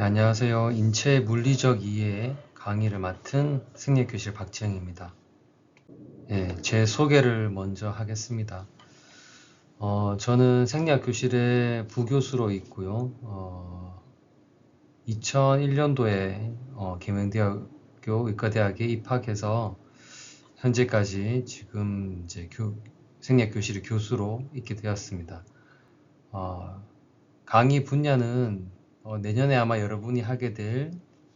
네, 안녕하세요. 인체 물리적 이해 강의를 맡은 생리교실 박지영입니다. 제 소개를 먼저 하겠습니다. 저는 생리학 교실의 부교수로 있고요. 2001년도에 계명대학교 의과대학에 입학해서 현재까지 지금 이제 생리학 교실의 교수로 있게 되었습니다. 강의 분야는 내년에 아마 여러분이 하게 될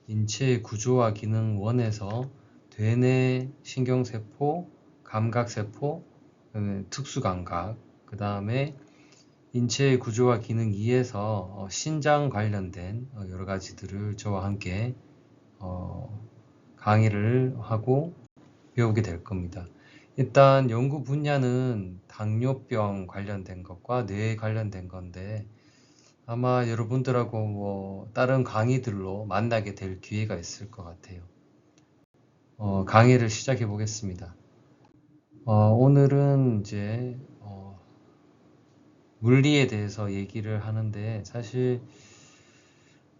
인체의 구조와 기능 1에서 되뇌 신경세포, 감각세포, 특수감각, 그 다음에 인체의 구조와 기능 2에서 신장 관련된 여러 가지들을 저와 함께 강의를 하고 배우게 될 겁니다. 일단 연구 분야는 당뇨병 관련된 것과 뇌 관련된 건데 아마 여러분들하고 다른 강의들로 만나게 될 기회가 있을 것 같아요. 강의를 시작해 보겠습니다. 오늘은 이제 물리에 대해서 얘기를 하는데 사실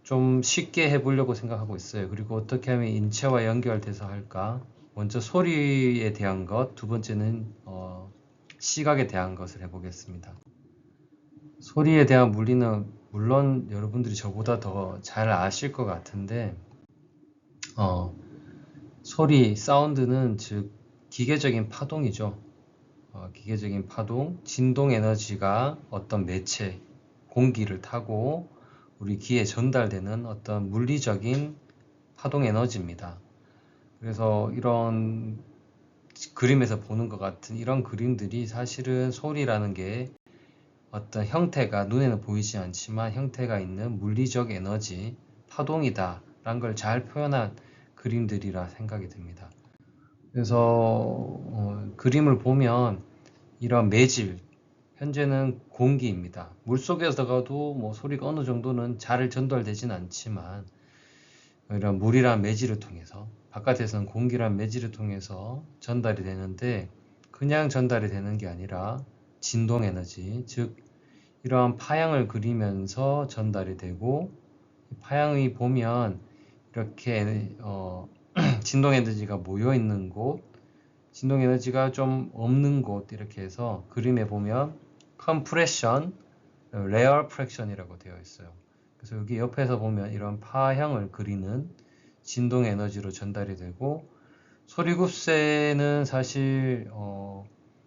좀 쉽게 해보려고 생각하고 있어요. 그리고 어떻게 하면 인체와 연결돼서 할까? 먼저 소리에 대한 것, 두 번째는 시각에 대한 것을 해보겠습니다. 소리에 대한 물리는 물론 여러분들이 저보다 더 잘 아실 것 같은데 소리, 사운드는 즉 기계적인 파동이죠. 기계적인 파동, 진동 에너지가 어떤 매체, 공기를 타고 우리 귀에 전달되는 어떤 물리적인 파동 에너지입니다. 그래서 이런 그림에서 보는 것 같은 이런 그림들이 사실은 소리라는 게 어떤 형태가 눈에는 보이지 않지만 형태가 있는 물리적 에너지, 파동이다 라는 걸 잘 표현한 그림들이라 생각이 듭니다. 그래서 그림을 보면 이런 매질, 현재는 공기입니다. 물속에서도 뭐 소리가 어느 정도는 잘 전달되진 않지만 이런 물이란 매질을 통해서 바깥에서는 공기란 매질을 통해서 전달이 되는데 그냥 전달이 되는 게 아니라 진동 에너지, 즉 이러한 파형을 그리면서 전달이 되고 파형이 보면 이렇게 진동 에너지가 모여 있는 곳, 진동 에너지가 좀 없는 곳 이렇게 해서 그림에 보면 컴프레션, 레어 프랙션이라고 되어 있어요. 그래서 여기 옆에서 보면 이런 파형을 그리는 진동 에너지로 전달이 되고 소리급세는 사실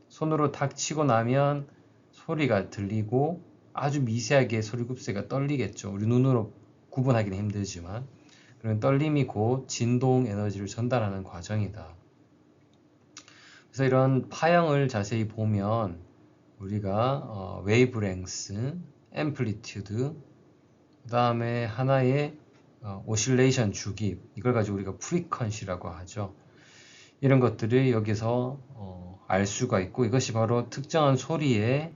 손으로 탁 치고 나면 소리가 들리고 아주 미세하게 소리급세가 떨리겠죠. 우리 눈으로 구분하기는 힘들지만 그런 떨림이 곧 진동 에너지를 전달하는 과정이다. 그래서 이런 파형을 자세히 보면 우리가 웨이브랭스, 앰플리튜드, 그 다음에 하나의 오실레이션 주기, 이걸 가지고 우리가 프리퀀시라고 하죠. 이런 것들을 여기서 알 수가 있고 이것이 바로 특정한 소리의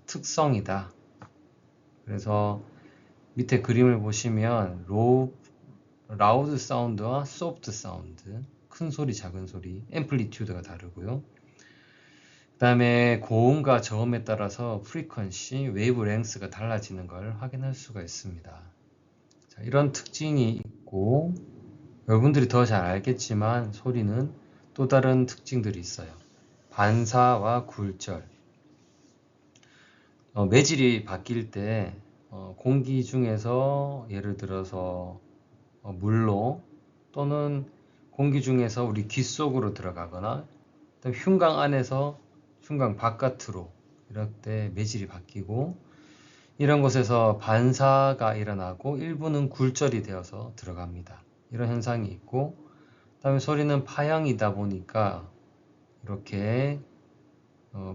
특성이다. 그래서 밑에 그림을 보시면 라우드 사운드와 소프트 사운드, 큰 소리, 작은 소리, 앰플리튜드가 다르고요. 그 다음에 고음과 저음에 따라서 프리퀀시, 웨이브 랭스가 달라지는 걸 확인할 수가 있습니다. 자, 이런 특징이 있고 여러분들이 더 잘 알겠지만 소리는 또 다른 특징들이 있어요. 반사와 굴절. 매질이 바뀔 때 공기 중에서 예를 들어서 물로 또는 공기 중에서 우리 귀 속으로 들어가거나 흉곽 안에서 흉곽 바깥으로 이럴 때 매질이 바뀌고 이런 곳에서 반사가 일어나고 일부는 굴절이 되어서 들어갑니다. 이런 현상이 있고 그다음에 소리는 파형이다 보니까 이렇게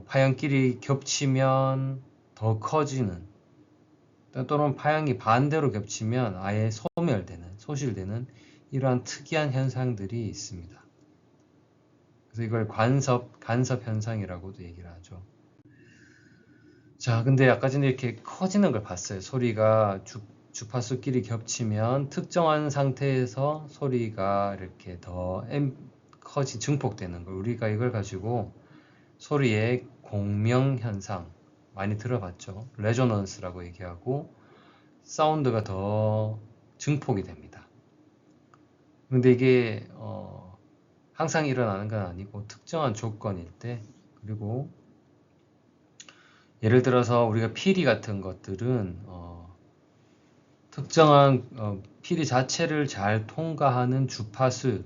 파형끼리 겹치면 더 커지는 또는 파형이 반대로 겹치면 아예 소멸되는, 소실되는 이러한 특이한 현상들이 있습니다. 그래서 이걸 간섭 현상이라고도 얘기를 하죠. 자, 근데 아까 전에 이렇게 커지는 걸 봤어요. 소리가 주파수끼리 겹치면 특정한 상태에서 소리가 이렇게 더 증폭되는 걸 우리가 이걸 가지고 소리의 공명 현상 많이 들어봤죠. 레조넌스라고 얘기하고 사운드가 더 증폭이 됩니다. 근데 이게 항상 일어나는 건 아니고 특정한 조건일 때, 그리고 예를 들어서 우리가 피리 같은 것들은 특정한 피리 자체를 잘 통과하는 주파수,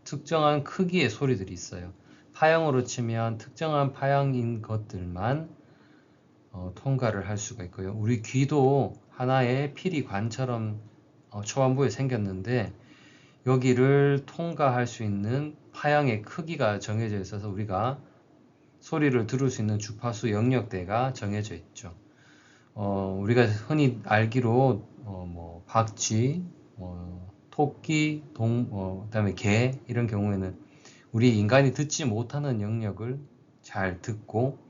특정한 크기의 소리들이 있어요. 파형으로 치면 특정한 파형인 것들만 통과를 할 수가 있고요. 우리 귀도 하나의 피리관처럼 초반부에 생겼는데 여기를 통과할 수 있는 파형의 크기가 정해져 있어서 우리가 소리를 들을 수 있는 주파수 영역대가 정해져 있죠. 우리가 흔히 알기로 뭐 박쥐, 토끼, 그다음에 개 이런 경우에는 우리 인간이 듣지 못하는 영역을 잘 듣고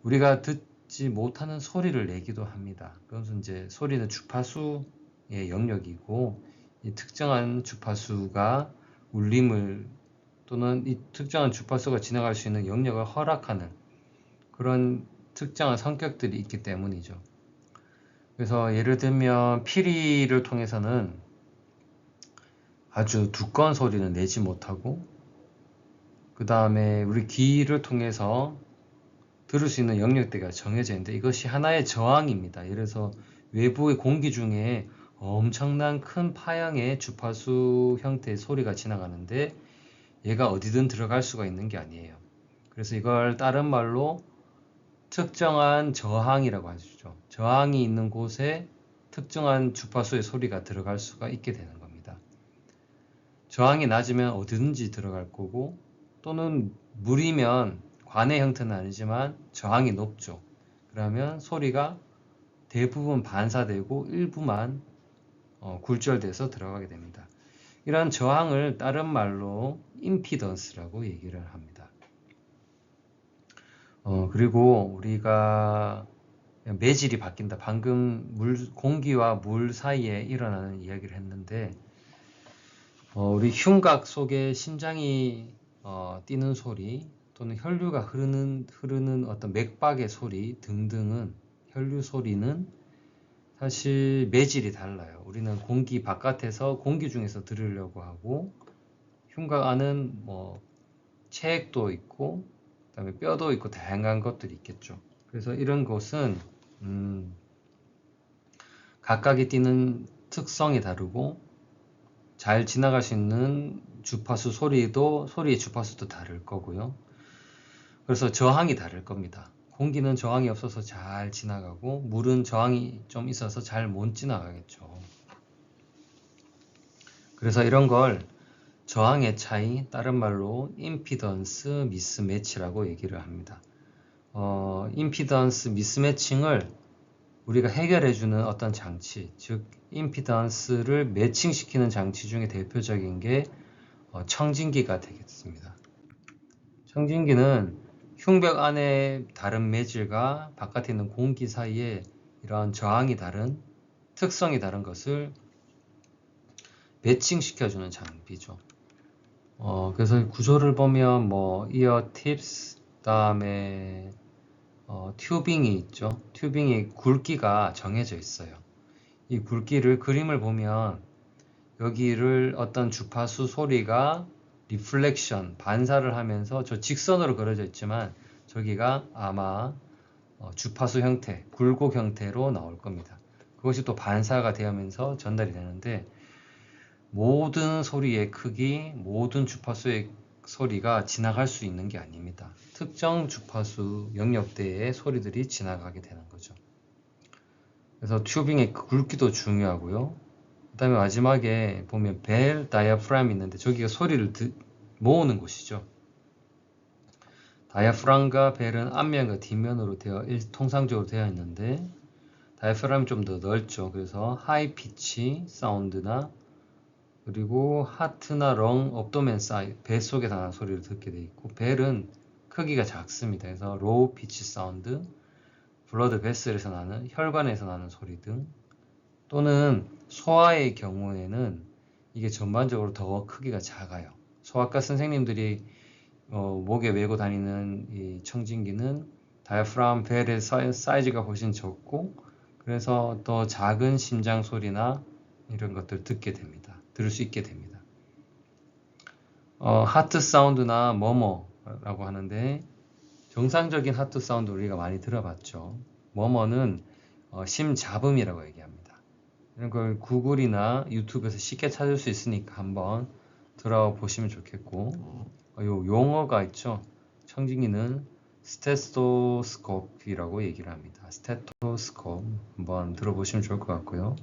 우리가 듣지 못하는 소리를 내기도 합니다. 그것은 이제 소리는 주파수의 영역이고 이 특정한 주파수가 울림을 또는 이 특정한 주파수가 지나갈 수 있는 영역을 허락하는 그런 특정한 성격들이 있기 때문이죠. 그래서 예를 들면 피리를 통해서는 아주 두꺼운 소리는 내지 못하고 그 다음에 우리 귀를 통해서 들을 수 있는 영역대가 정해져 있는데 이것이 하나의 저항입니다. 예를 들어서 외부의 공기 중에 엄청난 큰 파형의 주파수 형태의 소리가 지나가는데 얘가 어디든 들어갈 수가 있는 게 아니에요. 그래서 이걸 다른 말로 특정한 저항이라고 하죠. 저항이 있는 곳에 특정한 주파수의 소리가 들어갈 수가 있게 되는 겁니다. 저항이 낮으면 어디든지 들어갈 거고 또는 물이면 관의 형태는 아니지만 저항이 높죠. 그러면 소리가 대부분 반사되고 일부만 굴절돼서 들어가게 됩니다. 이런 저항을 다른 말로 임피던스라고 얘기를 합니다. 그리고 우리가 매질이 바뀐다. 방금 공기와 물 사이에 일어나는 이야기를 했는데 우리 흉곽 속에 심장이 뛰는 소리 또는 혈류가 흐르는 어떤 맥박의 소리 등등은 혈류 소리는 사실 매질이 달라요. 우리는 공기 바깥에서 공기 중에서 들으려고 하고 흉곽 안은 뭐 체액도 있고 그다음에 뼈도 있고 다양한 것들이 있겠죠. 그래서 이런 것은 각각이 뛰는 특성이 다르고 잘 지나갈 수 있는 주파수 소리의 주파수도 다를 거고요. 그래서 저항이 다를 겁니다. 공기는 저항이 없어서 잘 지나가고 물은 저항이 좀 있어서 잘 못 지나가겠죠. 그래서 이런 걸 저항의 차이, 다른 말로 임피던스 미스매치라고 얘기를 합니다. 임피던스 미스매칭을 우리가 해결해주는 어떤 장치, 즉 임피던스를 매칭시키는 장치 중에 대표적인 게 청진기가 되겠습니다. 청진기는 흉벽 안에 다른 매질과 바깥에 있는 공기 사이에 이러한 저항이 다른, 특성이 다른 것을 매칭시켜주는 장비죠. 그래서 구조를 보면 뭐 이어 팁스, 그다음에 튜빙이 있죠. 튜빙이 굵기가 정해져 있어요. 이 굵기를 그림을 보면 여기를 어떤 주파수 소리가 리플렉션, 반사를 하면서 저 직선으로 그려져 있지만 저기가 아마 주파수 형태, 굴곡 형태로 나올 겁니다. 그것이 또 반사가 되면서 전달이 되는데 모든 소리의 크기, 모든 주파수의 소리가 지나갈 수 있는 게 아닙니다. 특정 주파수 영역대의 소리들이 지나가게 되는 거죠. 그래서 튜빙의 굵기도 중요하고요. 그 다음에 마지막에 보면 벨 다이아프람이 있는데 저기가 소리를 모으는 곳이죠. 다이아프람과 벨은 앞면과 뒷면으로 통상적으로 되어 있는데 다이아프람이 좀 더 넓죠. 그래서 하이 피치 사운드나 그리고 하트나 렁, 업도멘 사이, 배 속에 나는 소리를 듣게 돼 있고 벨은 크기가 작습니다. 그래서 로우 피치 사운드, 블러드 베슬에서 나는 혈관에서 나는 소리 등 또는 소아의 경우에는 이게 전반적으로 더 크기가 작아요. 소아과 선생님들이 목에 메고 다니는 이 청진기는 다이아프람 벨의 사이즈가 훨씬 적고 그래서 더 작은 심장 소리나 이런 것들 듣게 됩니다. 들을 수 있게 됩니다. 하트 사운드나 머머라고 하는데 정상적인 하트 사운드 우리가 많이 들어봤죠. 머머는 심잡음이라고 얘기합니다. 이런 걸 구글이나 유튜브에서 쉽게 찾을 수 있으니까 한번 들어보시면 좋겠고 요 용어가 있죠. 청진기는 스테토스코프라고 얘기를 합니다. 스테토스코프 한번 들어보시면 좋을 것 같고요.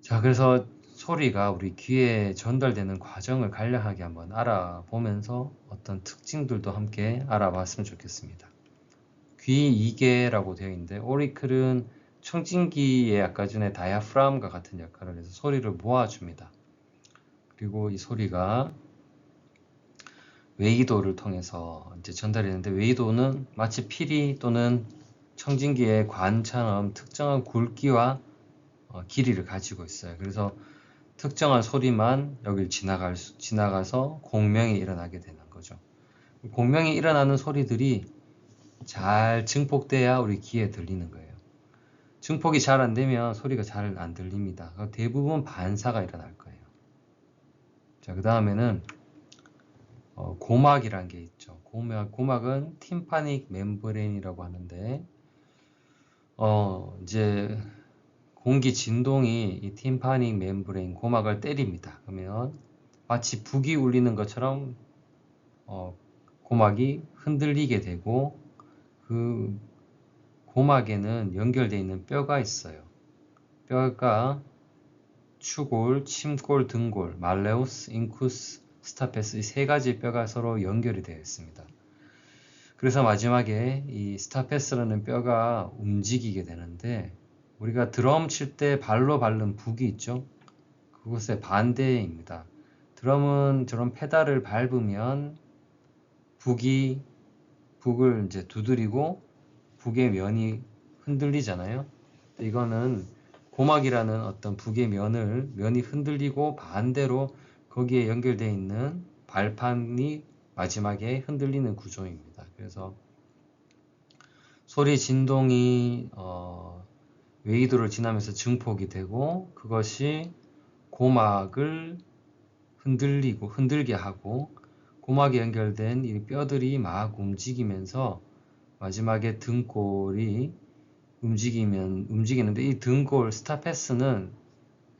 자, 그래서 소리가 우리 귀에 전달되는 과정을 간략하게 한번 알아보면서 어떤 특징들도 함께 알아봤으면 좋겠습니다. 귀 이개라고 되어 있는데 오리클은 청진기의 아까 전에 다이아프람과 같은 역할을 해서 소리를 모아줍니다. 그리고 이 소리가 웨이도를 통해서 이제 전달되는데 웨이도는 마치 피리 또는 청진기의 관처럼 특정한 굵기와 길이를 가지고 있어요. 그래서 특정한 소리만 여길 지나가서 공명이 일어나게 되는 거죠. 공명이 일어나는 소리들이 잘 증폭돼야 우리 귀에 들리는 거예요. 증폭이 잘 안 되면 소리가 잘 안 들립니다. 대부분 반사가 일어날 거예요. 자, 그 다음에는 고막이라는 게 있죠. 고막은 팀파닉 멤브레인이라고 하는데 이제 공기 진동이 이 팀파닉 멤브레인 고막을 때립니다. 그러면 마치 북이 울리는 것처럼 고막이 흔들리게 되고 그 고막에는 연결되어 있는 뼈가 있어요. 뼈가 추골, 침골, 등골, 말레우스, 인쿠스, 스타페스 이 세 가지 뼈가 서로 연결이 되어 있습니다. 그래서 마지막에 이 스타페스라는 뼈가 움직이게 되는데 우리가 드럼 칠 때 발로 밟는 북이 있죠? 그것의 반대입니다. 드럼 페달을 밟으면 북을 이제 두드리고 북의 면이 흔들리잖아요. 이거는 고막이라는 어떤 북의 면이 흔들리고 반대로 거기에 연결되어 있는 발판이 마지막에 흔들리는 구조입니다. 그래서 소리 진동이 웨이도를 지나면서 증폭이 되고 그것이 고막을 흔들게 하고 고막에 연결된 이 뼈들이 막 움직이면서 마지막에 등골이 움직이는데 이 등골 스타패스는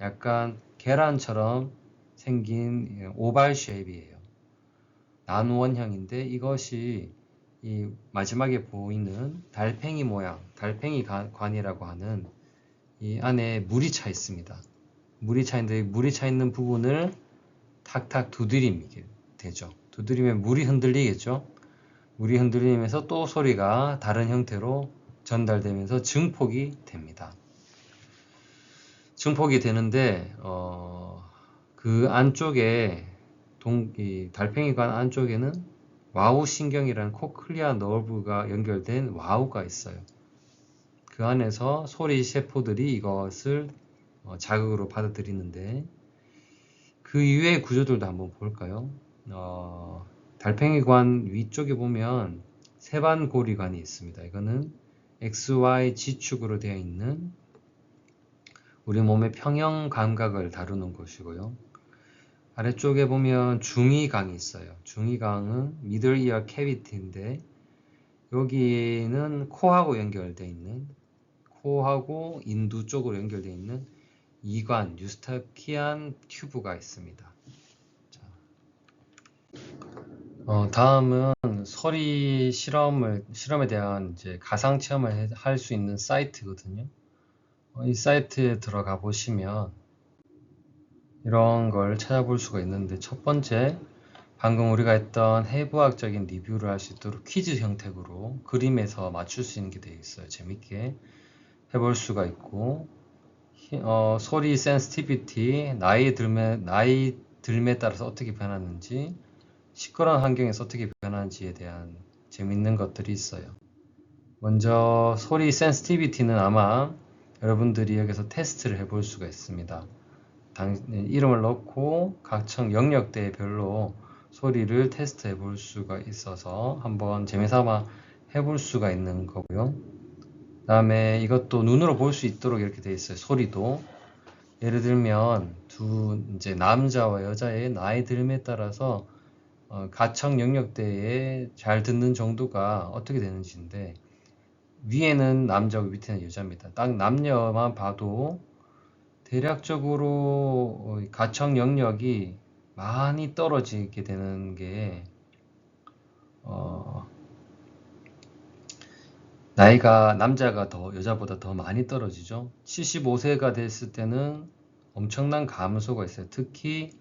약간 계란처럼 생긴 오발 쉐입이에요. 난원형인데 이것이 이 마지막에 보이는 달팽이 모양, 달팽이 관이라고 하는 이 안에 물이 차 있습니다. 물이 차 있는데 물이 차 있는 부분을 탁탁 두드리게 되죠. 두드리면 물이 흔들리겠죠. 물이 흔들리면서 또 소리가 다른 형태로 전달되면서 증폭이 됩니다. 증폭이 되는데 그 안쪽에 이 달팽이관 안쪽에는 와우 신경이라는 코클리아 너브가 연결된 와우가 있어요. 그 안에서 소리 세포들이 이것을 자극으로 받아들이는데 그 이외의 구조들도 한번 볼까요? 달팽이관 위쪽에 보면 세반고리관이 있습니다. 이거는 XY 지축으로 되어 있는 우리 몸의 평형 감각을 다루는 것이고요. 아래쪽에 보면 중이강이 있어요. 중이강은 미들 이어 캐비티인데 여기는 코하고 연결되어 있는 코하고 인두 쪽으로 연결되어 있는 이관 유스타키안 튜브가 있습니다. 자, 다음은 소리 실험에 대한 이제 가상 체험을 할 수 있는 사이트거든요. 이 사이트에 들어가 보시면 이런 걸 찾아볼 수가 있는데 첫 번째 방금 우리가 했던 해부학적인 리뷰를 할 수 있도록 퀴즈 형태로 그림에서 맞출 수 있는 게 되어 있어요. 재밌게 해볼 수가 있고 소리 센시티비티 나이 들에 따라서 어떻게 변하는지 시끄러운 환경에서 어떻게 변하는지에 대한 재밌는 것들이 있어요. 먼저 소리 센시티비티는 아마 여러분들이 여기서 테스트를 해볼 수가 있습니다. 이름을 넣고 각청 영역대별로 소리를 테스트 해볼 수가 있어서 한번 재미삼아 해볼 수가 있는 거고요. 그 다음에 이것도 눈으로 볼 수 있도록 이렇게 되어 있어요. 소리도 예를 들면 이제 남자와 여자의 나이 들음에 따라서 가청 영역대에 잘 듣는 정도가 어떻게 되는지인데, 위에는 남자고 밑에는 여자입니다. 딱 남녀만 봐도 대략적으로 가청 영역이 많이 떨어지게 되는 게 나이가 남자가 더 여자보다 더 많이 떨어지죠. 75세가 됐을 때는 엄청난 감소가 있어요. 특히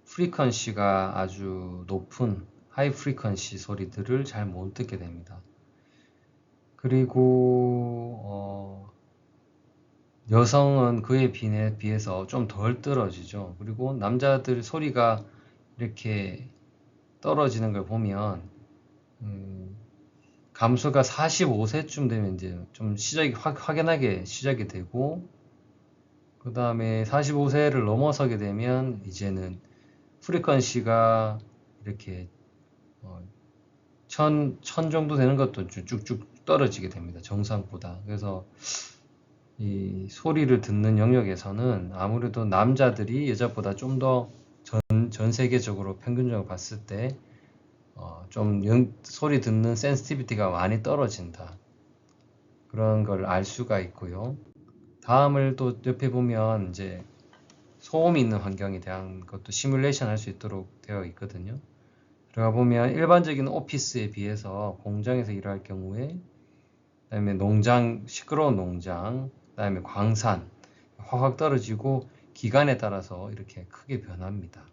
프리퀀시가 아주 높은 하이 프리퀀시 소리들을 잘 못 듣게 됩니다. 그리고 여성은 그에 비해서 좀 덜 떨어지죠. 그리고 남자들 소리가 이렇게 떨어지는 걸 보면 감소가 45세쯤 되면 이제 좀 시작이 확연하게 시작이 되고, 그 다음에 45세를 넘어서게 되면 이제는 프리퀀시가 이렇게 1000 정도 되는 것도 쭉쭉 떨어지게 됩니다. 정상보다. 그래서 이 소리를 듣는 영역에서는 아무래도 남자들이 여자보다 좀 더 전 세계적으로 평균적으로 봤을 때 좀 소리 듣는 센시티비티가 많이 떨어진다. 그런 걸 알 수가 있고요. 다음을 또 옆에 보면 이제 소음이 있는 환경에 대한 것도 시뮬레이션 할 수 있도록 되어 있거든요. 들어가 보면 일반적인 오피스에 비해서 공장에서 일할 경우에, 그다음에 농장, 시끄러운 농장, 그다음에 광산 확 떨어지고 기간에 따라서 이렇게 크게 변합니다.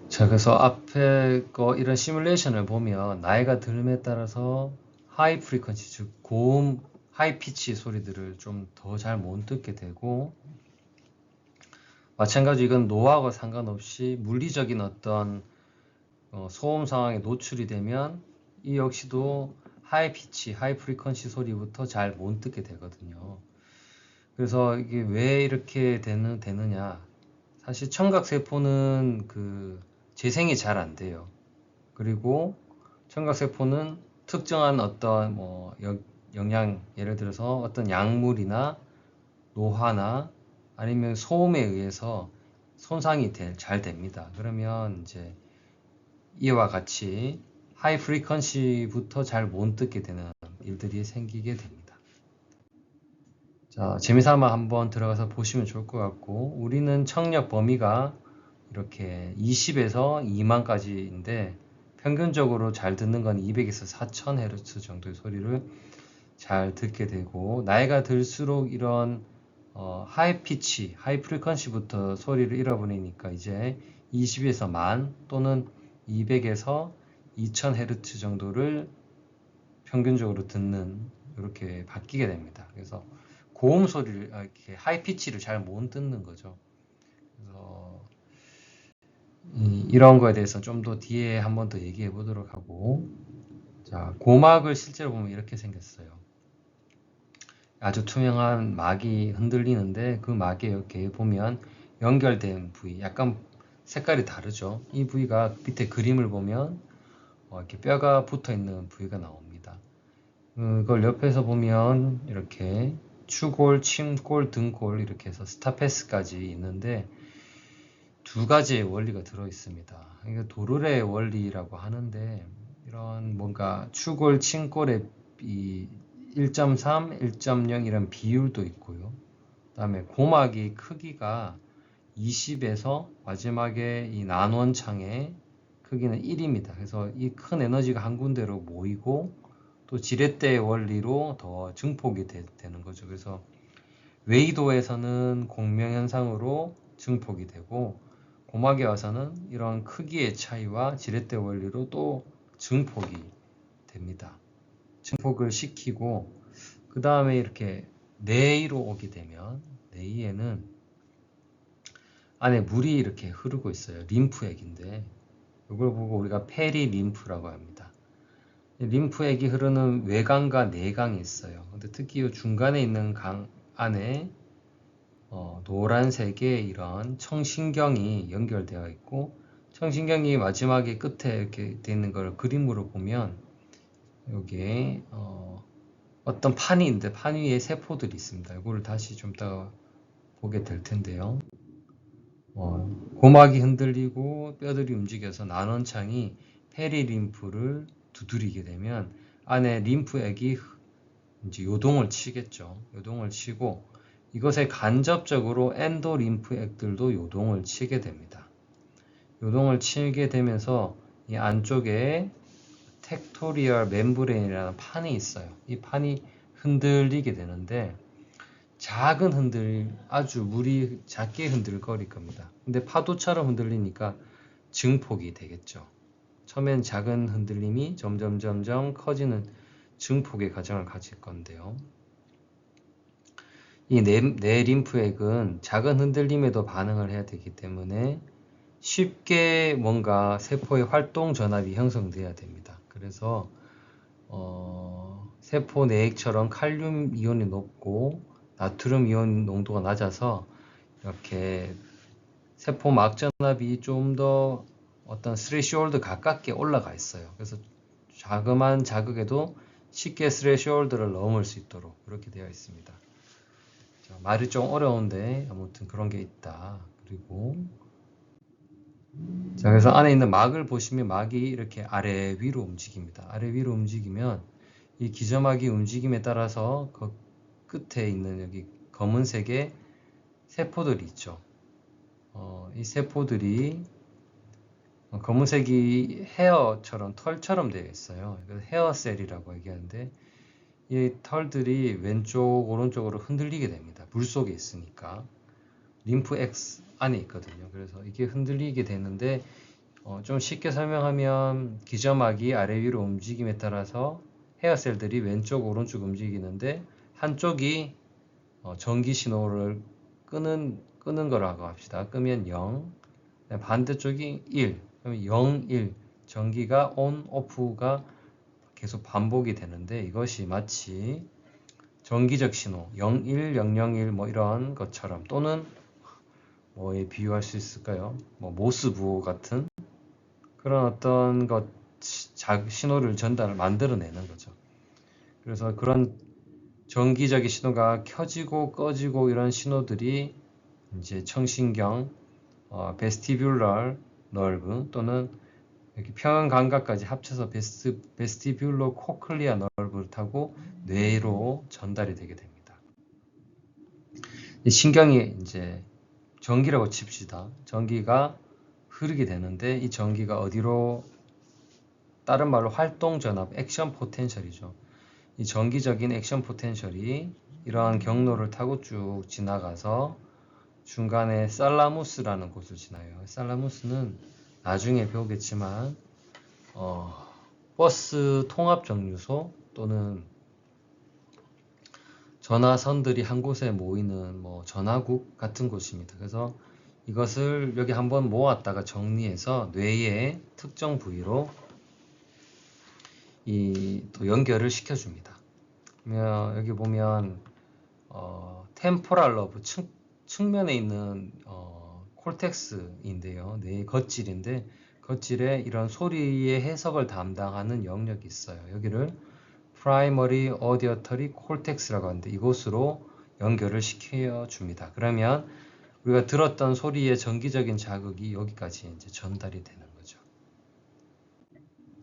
자, 그래서 앞에 거 이런 시뮬레이션을 보면 나이가 들음에 따라서 하이 프리퀀시, 즉 고음, 하이 피치 소리들을 좀 더 잘 못 듣게 되고, 마찬가지로 이건 노화와 상관없이 물리적인 어떤 소음 상황에 노출이 되면 이 역시도 하이 피치, 하이 프리퀀시 소리부터 잘 못 듣게 되거든요. 그래서 이게 왜 이렇게 되느냐? 사실 청각세포는 재생이 잘 안 돼요. 그리고 청각세포는 특정한 어떤 영양, 예를 들어서 어떤 약물이나 노화나 아니면 소음에 의해서 손상이 잘 됩니다. 그러면 이제 이와 같이 하이 프리퀀시부터 잘 못 듣게 되는 일들이 생기게 됩니다. 자, 재미삼아 한번 들어가서 보시면 좋을 것 같고, 우리는 청력 범위가 이렇게 20에서 2만까지인데 평균적으로 잘 듣는 건 200에서 4000Hz 정도의 소리를 잘 듣게 되고, 나이가 들수록 이런 하이 피치, 하이 프리퀀시부터 소리를 잃어버리니까 이제 20에서 10,000 또는 200에서 2000Hz 정도를 평균적으로 듣는, 이렇게 바뀌게 됩니다. 그래서 고음 소리를, 이렇게 하이 피치를 잘 못 듣는 거죠. 그래서 이런 거에 대해서 좀 더 뒤에 한번 더 얘기해 보도록 하고, 자, 고막을 실제로 보면 이렇게 생겼어요. 아주 투명한 막이 흔들리는데 그 막에 이렇게 보면 연결된 부위, 약간 색깔이 다르죠. 이 부위가 밑에 그림을 보면 이렇게 뼈가 붙어 있는 부위가 나옵니다. 그걸 옆에서 보면 이렇게 추골, 침골, 등골 이렇게 해서 스타페스까지 있는데 두 가지의 원리가 들어 있습니다. 이게 도르래의 원리라고 하는데, 이런 뭔가 추골, 침골의 이 1.3, 1.0 이런 비율도 있고요. 그다음에 고막이 크기가 20에서 마지막에 이 난원창의 크기는 1입니다. 그래서 이 큰 에너지가 한 군데로 모이고 또 지렛대의 원리로 더 증폭이 되는 거죠. 그래서 웨이도에서는 공명현상으로 증폭이 되고, 고막에 와서는 이런 크기의 차이와 지렛대 원리로 또 증폭이 됩니다. 증폭을 시키고, 그 다음에 이렇게 뇌로 오게 되면 뇌에는 안에 물이 이렇게 흐르고 있어요. 림프액인데 이걸 보고 우리가 페리림프라고 합니다. 림프액이 흐르는 외강과 내강이 있어요. 근데 특히 이 중간에 있는 강 안에 노란색의 이런 청신경이 연결되어 있고, 청신경이 마지막에 끝에 이렇게 되어 있는 걸 그림으로 보면 여기에 어떤 판이 있는데 판 위에 세포들이 있습니다. 이거를 다시 좀 이따가 보게 될 텐데요. 고막이 흔들리고 뼈들이 움직여서 난원창이 페리림프를 두드리게 되면 안에 림프액이 이제 요동을 치겠죠. 요동을 치고 이것에 간접적으로 엔도림프액들도 요동을 치게 됩니다. 요동을 치게 되면서 이 안쪽에 텍토리얼 멤브레인이라는 판이 있어요. 이 판이 흔들리게 되는데 아주 물이 작게 흔들거릴 겁니다. 근데 파도처럼 흔들리니까 증폭이 되겠죠. 처음엔 작은 흔들림이 점점 커지는 증폭의 과정을 가질 건데요. 이 뇌림프액은 작은 흔들림에도 반응을 해야 되기 때문에 쉽게 뭔가 세포의 활동 전압이 형성돼야 됩니다. 그래서 세포 내액처럼 칼륨 이온이 높고 나트륨 이온 농도가 낮아서 이렇게 세포 막 전압이 좀 더 어떤 스레시홀드 가깝게 올라가 있어요. 그래서 자그마한 자극에도 쉽게 스레시홀드를 넘을 수 있도록 이렇게 되어 있습니다. 자, 말이 좀 어려운데 아무튼 그런 게 있다. 그리고 자, 그래서 안에 있는 막을 보시면 막이 이렇게 아래 위로 움직입니다. 아래 위로 움직이면 이 기저막이 움직임에 따라서 그 끝에 있는 여기 검은색의 세포들이 있죠. 이 세포들이 검은색이 헤어처럼 털처럼 되어 있어요. 헤어셀이라고 얘기하는데 이 털들이 왼쪽 오른쪽으로 흔들리게 됩니다. 물 속에 있으니까 림프 X 안에 있거든요. 그래서 이게 흔들리게 되는데 좀 쉽게 설명하면 기저막이 아래 위로 움직임에 따라서 헤어셀들이 왼쪽 오른쪽 움직이는데 한쪽이 전기 신호를 끄는 거라고 합시다. 끄면 0, 반대쪽이 1, 그러면 0, 1, 전기가 온, 오프가 계속 반복이 되는데 이것이 마치 전기적 신호 01, 001 뭐 이런 것처럼 또는 뭐에 비유할 수 있을까요? 뭐 모스부호 같은 그런 어떤 것 신호를 만들어내는 거죠. 그래서 그런 전기적인 신호가 켜지고 꺼지고 이런 신호들이 이제 청신경, 베스티뷸럴 너브 또는 이렇게 평형 감각까지 합쳐서 베스티뷸러 코클리아 너브를 타고 뇌로 전달이 되게 됩니다. 신경이 이제 전기라고 칩시다. 전기가 흐르게 되는데 이 전기가 어디로 다른 말로 활동 전압, 액션 포텐셜이죠. 이 전기적인 액션 포텐셜이 이러한 경로를 타고 쭉 지나가서 중간에 살라무스라는 곳을 지나요. 살라무스는 나중에 배우겠지만 버스 통합 정류소 또는 전화선들이 한 곳에 모이는 뭐 전화국 같은 곳입니다. 그래서 이것을 여기 한번 모았다가 정리해서 뇌의 특정 부위로 또 연결을 시켜줍니다. 여기 보면 템포랄 러브 측면에 있는 콜텍스인데요. 뇌의 겉질인데 겉질에 이런 소리의 해석을 담당하는 영역이 있어요. 여기를 Primary Auditory Cortex라고 하는데 이곳으로 연결을 시켜줍니다. 그러면 우리가 들었던 소리의 전기적인 자극이 여기까지 이제 전달이 되는 거죠.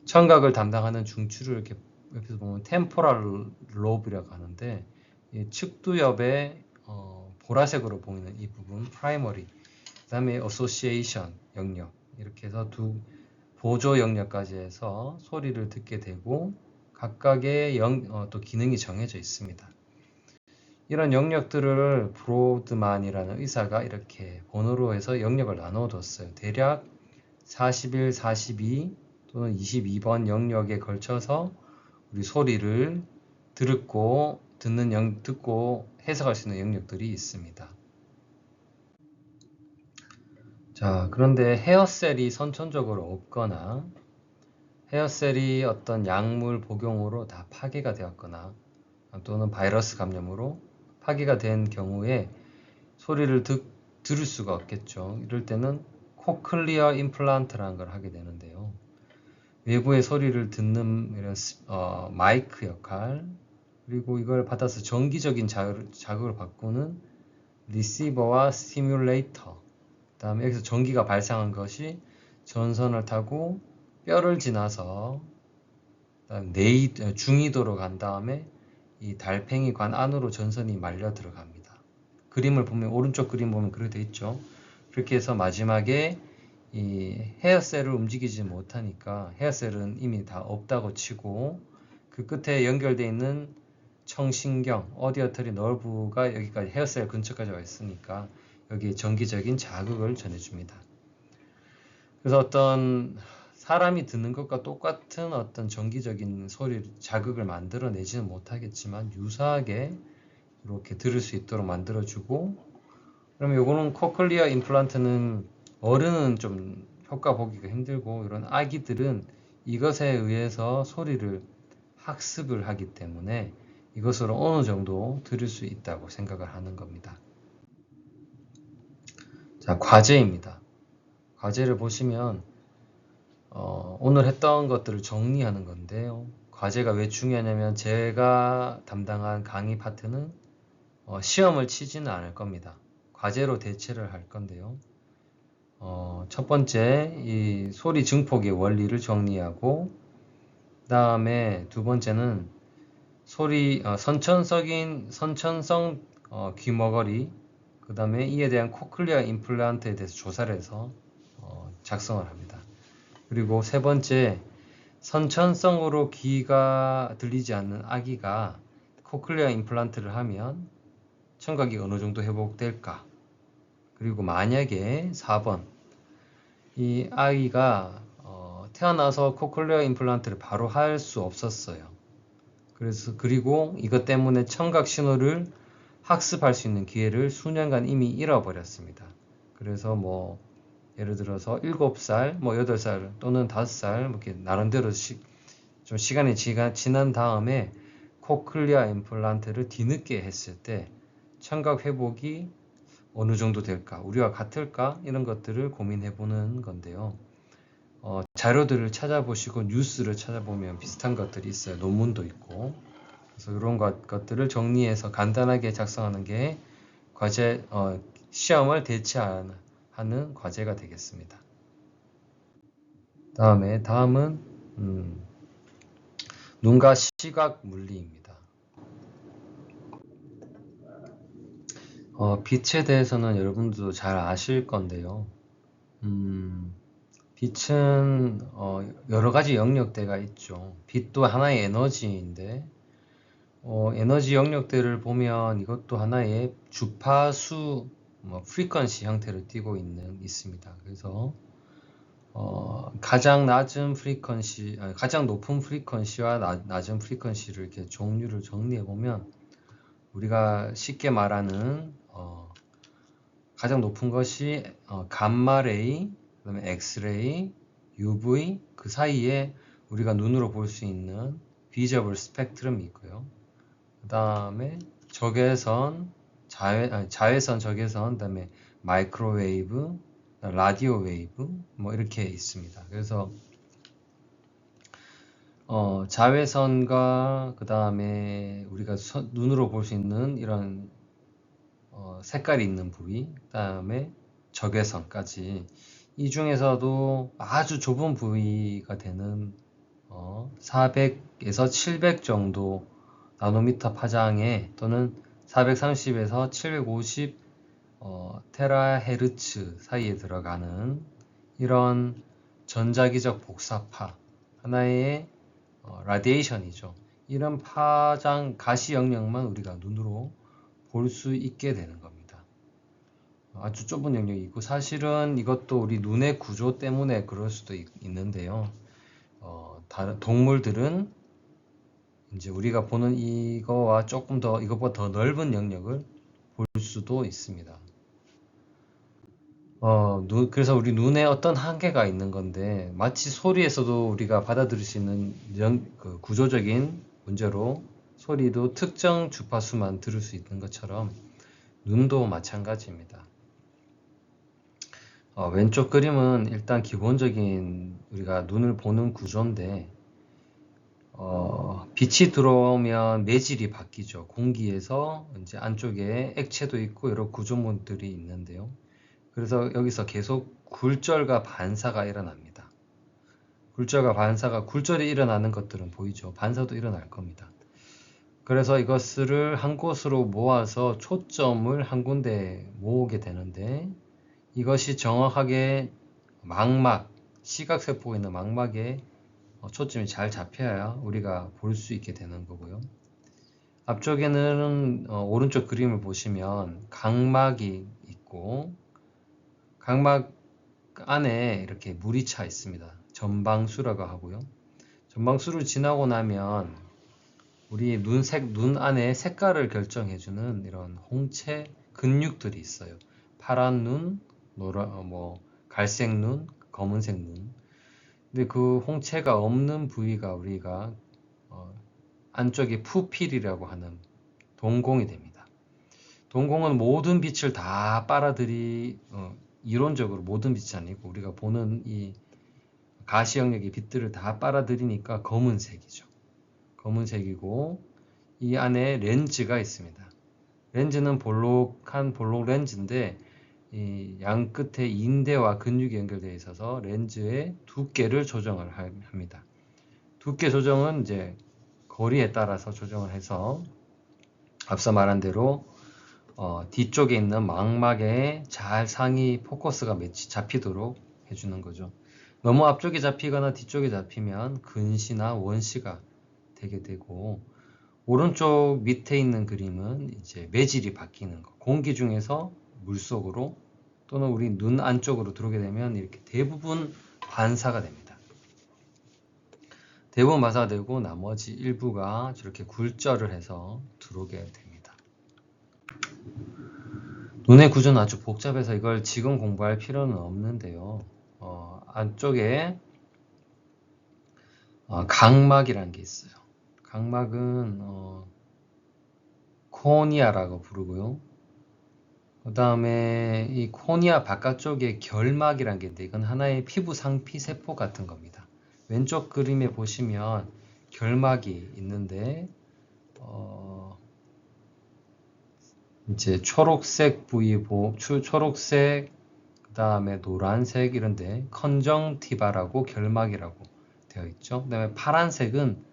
청각을 담당하는 중추를 이렇게 옆에서 보면 템포랄 로브라고 하는데 이 측두엽에 보라색으로 보이는 이 부분 프라이머리, 그 다음에 어소시에이션 영역 이렇게 해서 두 보조 영역까지 해서 소리를 듣게 되고 각각의 또 기능이 정해져 있습니다. 이런 영역들을 브로드만이라는 의사가 이렇게 번호로 해서 영역을 나눠 뒀어요. 대략 41, 42 또는 22번 영역에 걸쳐서 우리 소리를 듣고 해석할 수 있는 영역들이 있습니다. 자, 그런데 헤어셀이 선천적으로 없거나 헤어셀이 어떤 약물 복용으로 다 파괴가 되었거나 또는 바이러스 감염으로 파괴가 된 경우에 소리를 들을 수가 없겠죠. 이럴 때는 코클리어 임플란트라는 걸 하게 되는데요. 외부의 소리를 듣는 이런 마이크 역할을 그리고 이걸 받아서 정기적인 자극을 바꾸는 리시버와 스티뮬레이터. 그 다음에 여기서 전기가 발생한 것이 전선을 타고 뼈를 지나서 중이도로 간 다음에 이 달팽이 관 안으로 전선이 말려 들어갑니다. 그림을 보면 오른쪽 그림 보면 그렇게 돼 있죠. 그렇게 해서 마지막에 이 헤어셀을 움직이지 못하니까 헤어셀은 이미 다 없다고 치고 그 끝에 연결되어 있는 청신경, 어디어터리 너브가 여기까지 헤어셀 근처까지 와 있으니까 여기에 정기적인 자극을 전해줍니다. 그래서 어떤 사람이 듣는 것과 똑같은 어떤 정기적인 소리 자극을 만들어내지는 못하겠지만 유사하게 이렇게 들을 수 있도록 만들어주고, 그러면 요거는 코클리어 임플란트는 어른은 좀 효과 보기가 힘들고 이런 아기들은 이것에 의해서 소리를 학습을 하기 때문에 이것으로 어느 정도 들을 수 있다고 생각을 하는 겁니다. 자, 과제입니다. 과제를 보시면 오늘 했던 것들을 정리하는 건데요. 과제가 왜 중요하냐면 제가 담당한 강의 파트는 시험을 치지는 않을 겁니다. 과제로 대체를 할 건데요. 첫 번째, 이 소리 증폭의 원리를 정리하고, 그 다음에 두 번째는 소리 선천성 귀머거리, 그 다음에 이에 대한 코클리어 임플란트에 대해서 조사를 해서 작성을 합니다. 그리고 세 번째, 선천성으로 귀가 들리지 않는 아기가 코클리어 임플란트를 하면 청각이 어느 정도 회복될까? 그리고 만약에 4번, 이 아이가 태어나서 코클리어 임플란트를 바로 할 수 없었어요. 그리고 이것 때문에 청각 신호를 학습할 수 있는 기회를 수년간 이미 잃어버렸습니다. 그래서 뭐 예를 들어서 7살, 뭐 8살 또는 5살 이렇게 나름대로 좀 시간이 지난 다음에 코클리아 임플란트를 뒤늦게 했을 때 청각 회복이 어느 정도 될까, 우리와 같을까, 이런 것들을 고민해 보는 건데요. 자료들을 찾아보시고 뉴스를 찾아보면 비슷한 것들이 있어요. 논문도 있고. 그래서 이런 것들을 정리해서 간단하게 작성하는 게 과제, 시험을 대체하는 과제가 되겠습니다. 다음은 눈과 시각 물리입니다. 빛에 대해서는 여러분들도 잘 아실 건데요. 빛은 여러 가지 영역대가 있죠. 빛도 하나의 에너지인데 에너지 영역대를 보면 이것도 하나의 주파수 프리퀀시 형태를 띠고 있습니다. 그래서 가장 낮은 프리퀀시, 가장 높은 프리퀀시와 낮은 프리퀀시를 이렇게 종류를 정리해 보면 우리가 쉽게 말하는 가장 높은 것이 감마레이, 그다음에 엑스레이, UV, 그 사이에 우리가 눈으로 볼 수 있는 비저블 스펙트럼이 있고요. 그 다음에 적외선, 자외선, 적외선, 그 다음에 마이크로웨이브, 라디오 웨이브, 뭐 이렇게 있습니다. 그래서 자외선과 그 다음에 우리가 눈으로 볼 수 있는 이런 색깔이 있는 부위, 그 다음에 적외선까지, 이 중에서도 아주 좁은 부위가 되는 400에서 700 정도 나노미터 파장에, 또는 430에서 750 테라헤르츠 사이에 들어가는 이런 전자기적 복사파, 하나의 라디에이션이죠. 이런 파장 가시 영역만 우리가 눈으로 볼 수 있게 되는 겁니다. 아주 좁은 영역이고, 사실은 이것도 우리 눈의 구조 때문에 그럴 수도 있는데요. 다른 동물들은 이제 우리가 보는 이거와 조금 더, 이것보다 더 넓은 영역을 볼 수도 있습니다. 그래서 우리 눈에 어떤 한계가 있는 건데, 마치 소리에서도 우리가 받아들일 수 있는 그 구조적인 문제로 소리도 특정 주파수만 들을 수 있는 것처럼 눈도 마찬가지입니다. 왼쪽 그림은 일단 기본적인 우리가 눈을 보는 구조인데, 빛이 들어오면 매질이 바뀌죠. 공기에서 이제 안쪽에 액체도 있고 여러 구조물들이 있는데요. 그래서 여기서 계속 굴절과 반사가 일어납니다. 굴절과 반사가, 굴절이 일어나는 것들은 보이죠. 반사도 일어날 겁니다. 그래서 이것을 한 곳으로 모아서 초점을 한 군데 모으게 되는데, 이것이 정확하게 망막, 시각세포에 있는 망막에 초점이 잘 잡혀야 우리가 볼 수 있게 되는 거고요. 앞쪽에는 오른쪽 그림을 보시면 각막이 있고, 각막 안에 이렇게 물이 차 있습니다. 전방수라고 하고요. 전방수를 지나고 나면 우리 눈 안에 색깔을 결정해주는 이런 홍채 근육들이 있어요. 파란 눈, 갈색 눈, 검은색 눈. 근데 그 홍채가 없는 부위가 우리가 안쪽에 푸필이라고 하는 동공이 됩니다. 동공은 모든 빛을 다 이론적으로 모든 빛이 아니고 우리가 보는 이 가시 영역의 빛들을 다 빨아들이니까 검은색이죠. 검은색이고 이 안에 렌즈가 있습니다. 렌즈는 볼록 렌즈인데 이 양 끝에 인대와 근육이 연결되어 있어서 렌즈의 두께를 조정을 합니다. 두께 조정은 이제 거리에 따라서 조정을 해서 앞서 말한 대로 뒤쪽에 있는 망막에 잘 상이 포커스가 잡히도록 해주는 거죠. 너무 앞쪽에 잡히거나 뒤쪽에 잡히면 근시나 원시가 되게 되고, 오른쪽 밑에 있는 그림은 이제 매질이 바뀌는 거. 공기 중에서 물속으로 또는 우리 눈 안쪽으로 들어오게 되면 이렇게 대부분 반사가 됩니다. 대부분 반사가 되고 나머지 일부가 저렇게 굴절을 해서 들어오게 됩니다. 눈의 구조는 아주 복잡해서 이걸 지금 공부할 필요는 없는데요. 안쪽에 각막이라는 게 있어요. 각막은 코니아라고 부르고요. 그 다음에 이 코니아 바깥쪽에 결막이라는 게 있는데 이건 하나의 피부 상피 세포 같은 겁니다. 왼쪽 그림에 보시면 결막이 있는데 이제 초록색 부위 초록색, 그 다음에 노란색 이런데 컨정티바라고 결막이라고 되어 있죠. 그 다음에 파란색은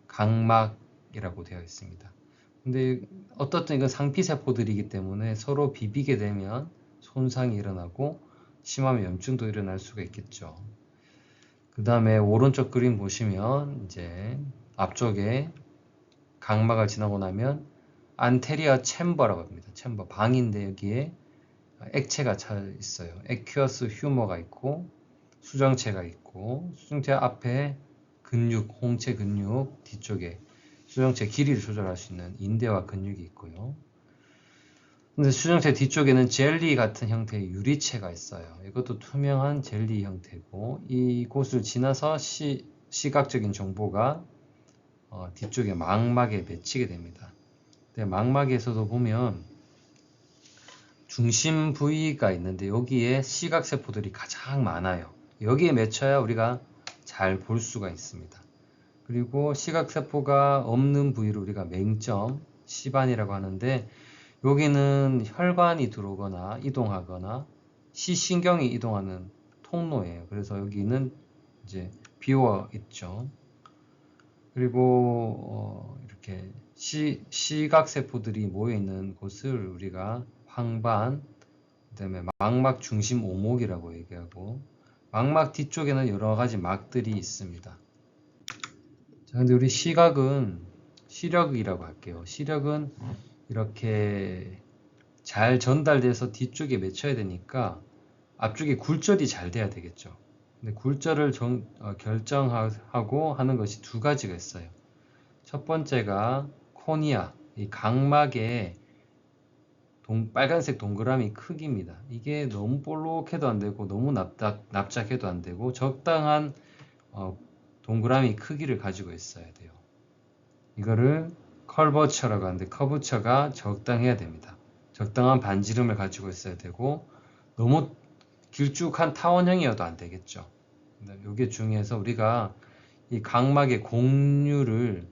각막이라고 되어 있습니다. 근데 어떻든 이건 상피세포들이기 때문에 서로 비비게 되면 손상이 일어나고 심하면 염증도 일어날 수가 있겠죠. 그 다음에 오른쪽 그림 보시면 이제 앞쪽에 각막을 지나고 나면 안테리어 챔버라고 합니다. 챔버, 방인데 여기에 액체가 차 있어요. 액큐어스 휴머가 있고 수정체가 있고, 수정체 앞에 근육, 홍채 근육 뒤쪽에 수정체 길이를 조절할 수 있는 인대와 근육이 있고요. 근데 수정체 뒤쪽에는 젤리 같은 형태의 유리체가 있어요. 이것도 투명한 젤리 형태고, 이곳을 지나서 시각적인 정보가 뒤쪽에 망막에 맺히게 됩니다. 근데 망막에서도 보면 중심 부위가 있는데 여기에 시각세포들이 가장 많아요. 여기에 맺혀야 우리가 잘 볼 수가 있습니다. 그리고 시각세포가 없는 부위를 우리가 맹점, 시반이라고 하는데, 여기는 혈관이 들어오거나 이동하거나 시신경이 이동하는 통로예요. 그래서 여기는 이제 비워 있죠. 그리고 이렇게 시각세포들이 모여 있는 곳을 우리가 황반, 그다음에 망막 중심 오목이라고 얘기하고, 망막 뒤쪽에는 여러 가지 막들이 있습니다. 자, 근데 우리 시각은 시력이라고 할게요. 시력은 이렇게 잘 전달돼서 뒤쪽에 맺혀야 되니까 앞쪽에 굴절이 잘 돼야 되겠죠. 근데 굴절을 결정하고 하는 것이 두 가지가 있어요. 첫 번째가 코니아, 이 각막의 빨간색 동그라미 크기입니다. 이게 너무 볼록해도 안 되고 너무 납작해도 안 되고 적당한 동그라미 크기를 가지고 있어야 돼요. 이거를 컬버처라고 하는데, 커브처가 적당해야 됩니다. 적당한 반지름을 가지고 있어야 되고 너무 길쭉한 타원형이어도 안 되겠죠. 이게 중요해서 우리가 이 각막의 곡률을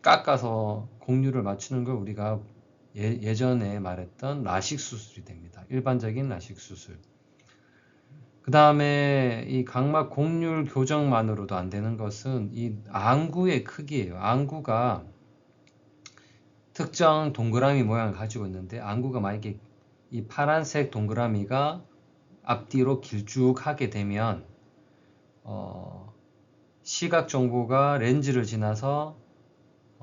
깎아서 곡률을 맞추는 걸 우리가 예전에 말했던 라식 수술이 됩니다. 일반적인 라식 수술. 그 다음에 이 각막 곡률 교정만으로도 안 되는 것은 이 안구의 크기예요. 안구가 특정 동그라미 모양을 가지고 있는데, 안구가 만약에 이 파란색 동그라미가 앞뒤로 길쭉하게 되면 시각 정보가 렌즈를 지나서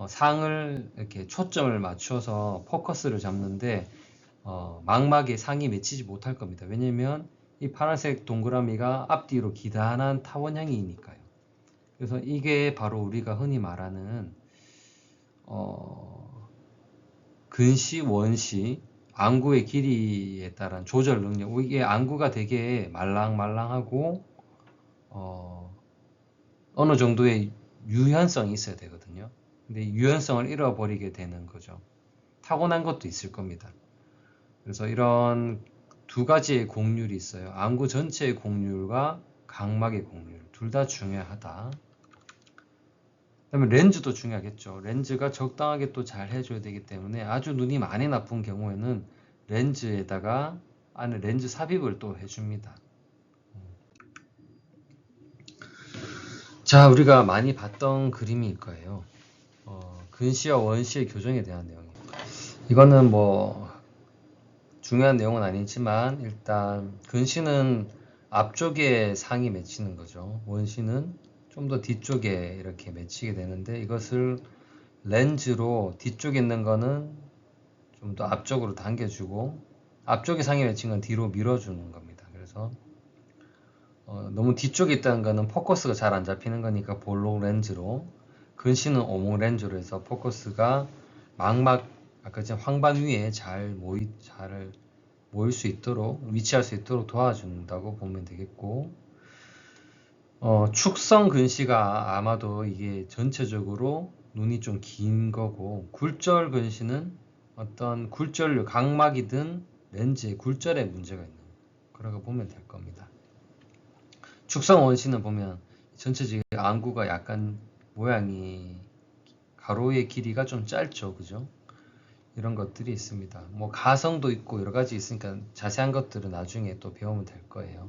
상을 이렇게 초점을 맞춰서 포커스를 잡는데 망막에 상이 맺히지 못할 겁니다. 왜냐면 이 파란색 동그라미가 앞뒤로 기단한 타원형이니까요. 그래서 이게 바로 우리가 흔히 말하는 근시, 원시, 안구의 길이에 따른 조절 능력. 이게 안구가 되게 말랑말랑하고 어느 정도의 유연성이 있어야 되거든요. 근데 유연성을 잃어버리게 되는 거죠. 타고난 것도 있을 겁니다. 그래서 이런 두 가지의 곡률이 있어요. 안구 전체의 곡률과 각막의 곡률. 둘 다 중요하다. 그다음에 렌즈도 중요하겠죠. 렌즈가 적당하게 또 잘 해줘야 되기 때문에 아주 눈이 많이 나쁜 경우에는 렌즈에다가 안에 렌즈 삽입을 또 해줍니다. 자, 우리가 많이 봤던 그림일 거예요. 근시와 원시의 교정에 대한 내용입니다. 이거는 뭐 중요한 내용은 아니지만 일단 근시는 앞쪽에 상이 맺히는 거죠. 원시는 좀 더 뒤쪽에 이렇게 맺히게 되는데, 이것을 렌즈로 뒤쪽에 있는 거는 좀 더 앞쪽으로 당겨주고 앞쪽에 상이 맺힌 건 뒤로 밀어주는 겁니다. 그래서 너무 뒤쪽에 있다는 거는 포커스가 잘 안 잡히는 거니까 볼록 렌즈로, 근시는 오목 렌즈로 해서 포커스가 망막 아까 전 황반 위에 잘 모일 수 있도록, 위치할 수 있도록 도와준다고 보면 되겠고, 축성 근시가 아마도 이게 전체적으로 눈이 좀 긴 거고, 굴절 근시는 어떤 굴절류, 각막이든 렌즈의 굴절에 문제가 있는 거라고 보면 될 겁니다. 축성 원시는 보면 전체적인 안구가 약간 모양이 가로의 길이가 좀 짧죠, 그죠? 이런 것들이 있습니다. 뭐 가성도 있고 여러 가지 있으니까 자세한 것들은 나중에 또 배우면 될 거예요.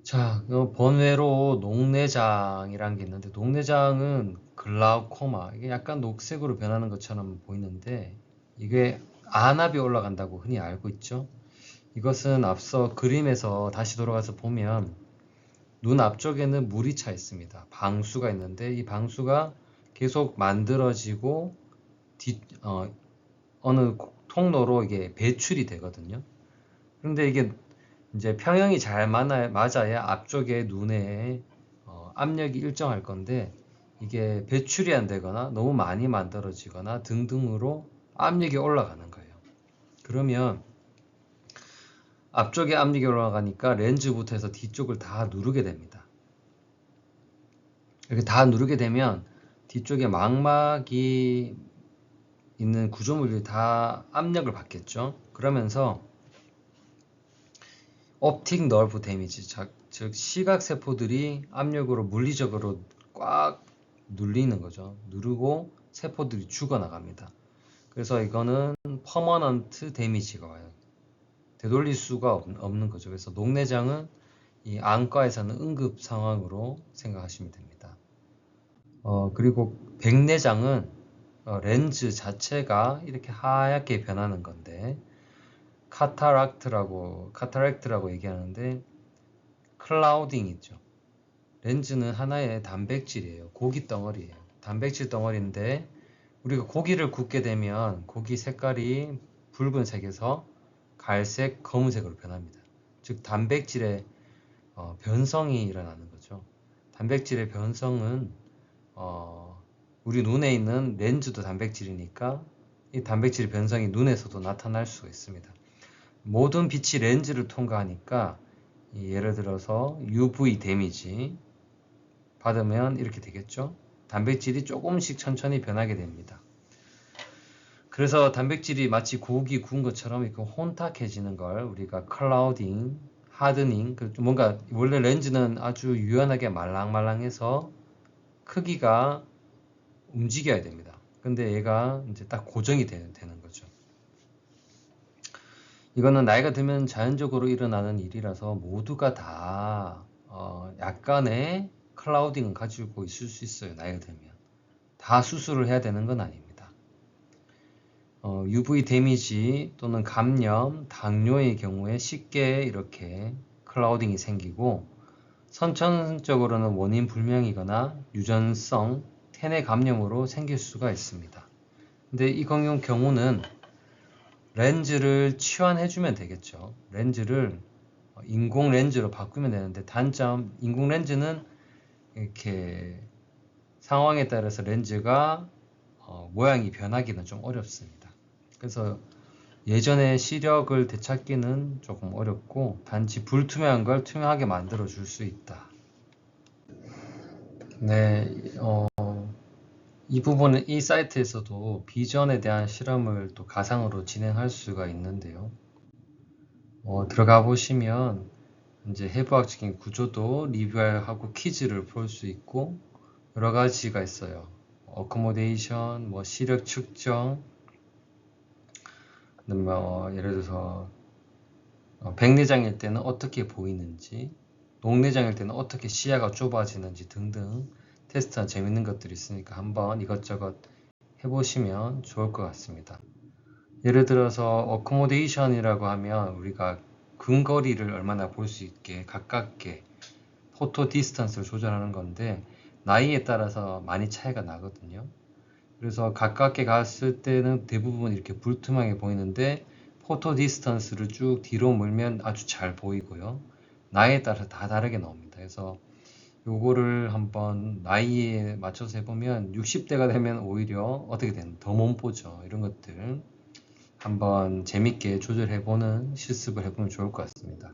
자, 번외로 녹내장이라는 게 있는데, 녹내장은 글라우코마, 이게 약간 녹색으로 변하는 것처럼 보이는데 이게 안압이 올라간다고 흔히 알고 있죠. 이것은 앞서 그림에서 다시 돌아가서 보면 눈 앞쪽에는 물이 차 있습니다. 방수가 있는데 이 방수가 계속 만들어지고 어느 통로로 이게 배출이 되거든요. 그런데 이게 이제 평형이 잘 맞아야 앞쪽에 눈에 압력이 일정할 건데, 이게 배출이 안 되거나 너무 많이 만들어지거나 등등으로 압력이 올라가는 거예요. 그러면 앞쪽에 압력이 올라가니까 렌즈부터 해서 뒤쪽을 다 누르게 됩니다. 이렇게 다 누르게 되면 뒤쪽에 망막이 있는 구조물들이 다 압력을 받겠죠. 그러면서 옵틱 너브 데미지, 즉 시각세포들이 압력으로 물리적으로 꽉 눌리는 거죠. 누르고 세포들이 죽어나갑니다. 그래서 이거는 퍼머넌트 데미지가 와요. 되돌릴 수가 없는 거죠. 그래서 녹내장은 이 안과에서는 응급 상황으로 생각하시면 됩니다. 그리고 백내장은 렌즈 자체가 이렇게 하얗게 변하는 건데, 카타렉트라고 얘기하는데, 클라우딩 있죠. 렌즈는 하나의 단백질이에요. 고기 덩어리예요. 단백질 덩어리인데 우리가 고기를 굽게 되면 고기 색깔이 붉은색에서 갈색, 검은색으로 변합니다. 즉 단백질의 변성이 일어나는 거죠. 단백질의 변성은 우리 눈에 있는 렌즈도 단백질이니까 이 단백질 변성이 눈에서도 나타날 수가 있습니다. 모든 빛이 렌즈를 통과하니까 예를 들어서 UV 데미지 받으면 이렇게 되겠죠. 단백질이 조금씩 천천히 변하게 됩니다. 그래서 단백질이 마치 고기 구운 것처럼 이렇게 혼탁해지는 걸 우리가 클라우딩, 하드닝, 뭔가 원래 렌즈는 아주 유연하게 말랑말랑해서 크기가 움직여야 됩니다. 근데 얘가 이제 딱 고정이 되는 거죠. 이거는 나이가 들면 자연적으로 일어나는 일이라서 모두가 다 약간의 클라우딩은 가지고 있을 수 있어요. 나이가 들면. 다 수술을 해야 되는 건 아닙니다. UV 데미지 또는 감염, 당뇨의 경우에 쉽게 이렇게 클라우딩이 생기고 선천적으로는 원인 불명이거나 유전성 태내 감염으로 생길 수가 있습니다. 근데 이 경우는 렌즈를 치환해주면 되겠죠. 렌즈를 인공 렌즈로 바꾸면 되는데 단점, 인공 렌즈는 이렇게 상황에 따라서 렌즈가 모양이 변하기는 좀 어렵습니다. 그래서 예전의 시력을 되찾기는 조금 어렵고 단지 불투명한 걸 투명하게 만들어 줄 수 있다. 네, 이 부분은 이 사이트에서도 비전에 대한 실험을 또 가상으로 진행할 수가 있는데요. 들어가 보시면 이제 해부학적인 구조도 리뷰하고 퀴즈를 볼 수 있고 여러 가지가 있어요. 어코모데이션, 뭐 시력 측정, 예를 들어서 백내장일 때는 어떻게 보이는지, 녹내장일 때는 어떻게 시야가 좁아지는지 등등 테스트한 재밌는 것들이 있으니까 한번 이것저것 해보시면 좋을 것 같습니다. 예를 들어서 어코모데이션이라고 하면 우리가 근거리를 얼마나 볼 수 있게 가깝게 포토 디스턴스를 조절하는 건데 나이에 따라서 많이 차이가 나거든요. 그래서 가깝게 갔을 때는 대부분 이렇게 불투명하게 보이는데 포토 디스턴스를 쭉 뒤로 몰면 아주 잘 보이고요. 나이에 따라서 다 다르게 나옵니다. 그래서 요거를 한번 나이에 맞춰서 해보면 60대가 되면 오히려 어떻게 되는 더 못 보죠. 이런 것들 한번 재밌게 조절해보는 실습을 해보면 좋을 것 같습니다.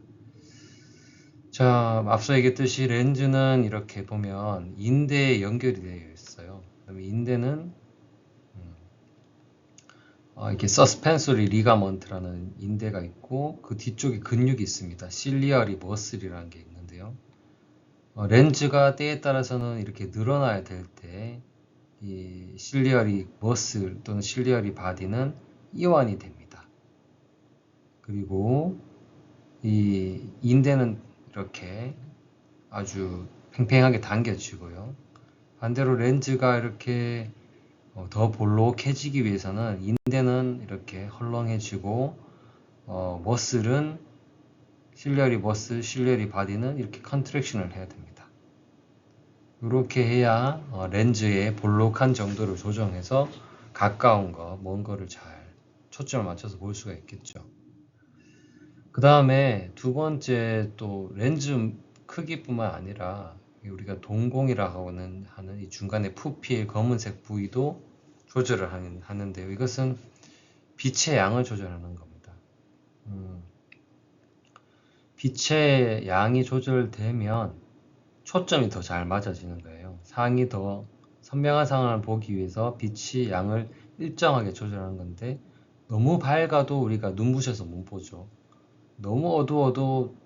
자, 앞서 얘기했듯이 렌즈는 이렇게 보면 인대에 연결이 되어 있어요. 그다음에 인대는 이렇게 서스펜소리 리가먼트라는 인대가 있고 그 뒤쪽에 근육이 있습니다. 실리어리 머슬이라는 게 있는데요. 렌즈가 때에 따라서는 이렇게 늘어나야 될 때 이 실리어리 머슬 또는 실리어리 바디는 이완이 됩니다. 그리고 이 인대는 이렇게 아주 팽팽하게 당겨지고요. 반대로 렌즈가 이렇게 더 볼록해지기 위해서는 인대는 이렇게 헐렁해지고 머슬은 실리어리 머슬, 실리어리 바디는 이렇게 컨트랙션을 해야 됩니다. 이렇게 해야 렌즈의 볼록한 정도를 조정해서 가까운 거, 먼 거를 잘 초점을 맞춰서 볼 수가 있겠죠. 그 다음에 두 번째 또 렌즈 크기뿐만 아니라 우리가 동공이라고 하는 이 중간에 푸필 검은색 부위도 조절을 하는데요. 이것은 빛의 양을 조절하는 겁니다. 빛의 양이 조절되면 초점이 더 잘 맞아지는 거예요. 상이 더 선명한 상황을 보기 위해서 빛의 양을 일정하게 조절하는 건데 너무 밝아도 우리가 눈부셔서 못 보죠. 너무 어두워도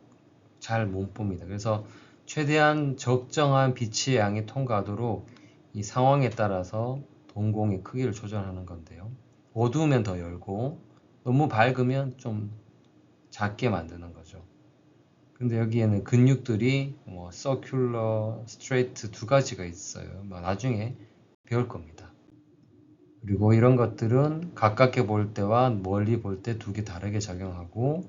잘 못 봅니다. 그래서 최대한 적정한 빛의 양이 통과하도록 이 상황에 따라서 동공의 크기를 조절하는 건데요. 어두우면 더 열고 너무 밝으면 좀 작게 만드는 거죠. 근데 여기에는 근육들이 서큘러, 스트레이트 두 가지가 있어요. 나중에 배울 겁니다. 그리고 이런 것들은 가깝게 볼 때와 멀리 볼 때 두 개 다르게 작용하고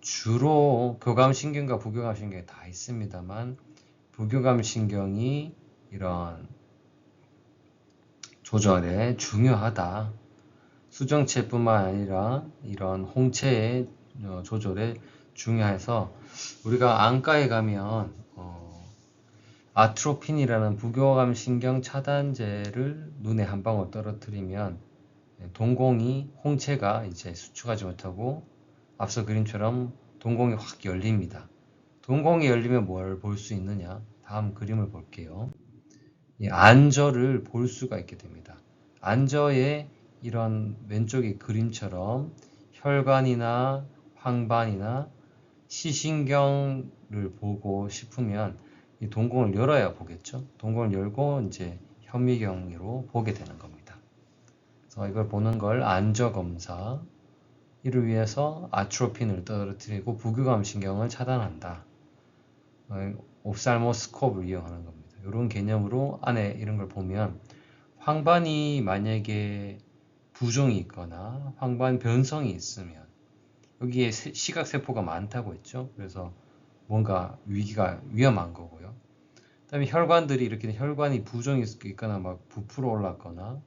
주로 교감신경과 부교감신경이 다 있습니다만 부교감신경이 이런 조절에 중요하다. 수정체뿐만 아니라 이런 홍채의 조절에 중요해서 우리가 안과에 가면 아트로핀이라는 부교감신경 차단제를 눈에 한 방울 떨어뜨리면 동공이 홍채가 이제 수축하지 못하고 앞서 그림처럼 동공이 확 열립니다. 동공이 열리면 뭘 볼 수 있느냐? 다음 그림을 볼게요. 이 안저를 볼 수가 있게 됩니다. 안저에 이런 왼쪽의 그림처럼 혈관이나 황반이나 시신경을 보고 싶으면 이 동공을 열어야 보겠죠. 동공을 열고 이제 현미경으로 보게 되는 겁니다. 그래서 이걸 보는 걸 안저검사, 이를 위해서 아트로핀을 떨어뜨리고 부교감 신경을 차단한다. 옵살모스콥을 이용하는 겁니다. 이런 개념으로 안에 이런 걸 보면 황반이 만약에 부종이 있거나 황반 변성이 있으면 여기에 시각세포가 많다고 했죠. 그래서 뭔가 위기가 위험한 거고요. 그다음에 혈관들이 이렇게 혈관이 부종이 있거나 막 부풀어 올랐거나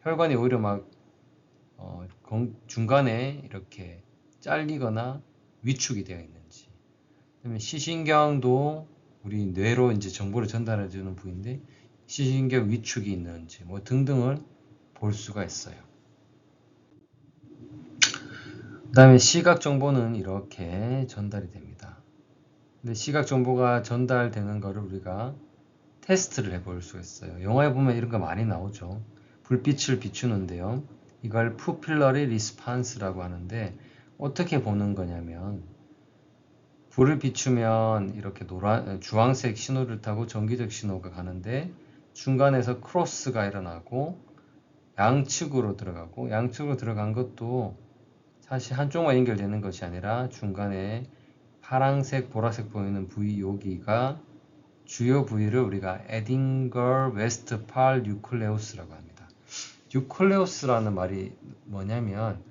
혈관이 오히려 막 중간에 이렇게 잘리거나 위축이 되어 있는지, 그다음에 시신경도 우리 뇌로 이제 정보를 전달해 주는 부위인데 시신경 위축이 있는지 뭐 등등을 볼 수가 있어요. 그다음에 시각 정보는 이렇게 전달이 됩니다. 근데 시각 정보가 전달되는 거를 우리가 테스트를 해볼 수 있어요. 영화에 보면 이런 거 많이 나오죠. 불빛을 비추는데요. 이걸 푸필러리 리스판스라고 하는데 어떻게 보는 거냐면 불을 비추면 이렇게 주황색 신호를 타고 전기적 신호가 가는데 중간에서 크로스가 일어나고 양측으로 들어가고 양측으로 들어간 것도 사실 한쪽만 연결되는 것이 아니라 중간에 파란색, 보라색 보이는 부위 여기가 주요 부위를 우리가 에딩거 웨스트팔 뉴클레우스라고 합니다. 뉴클레우스라는 말이 뭐냐면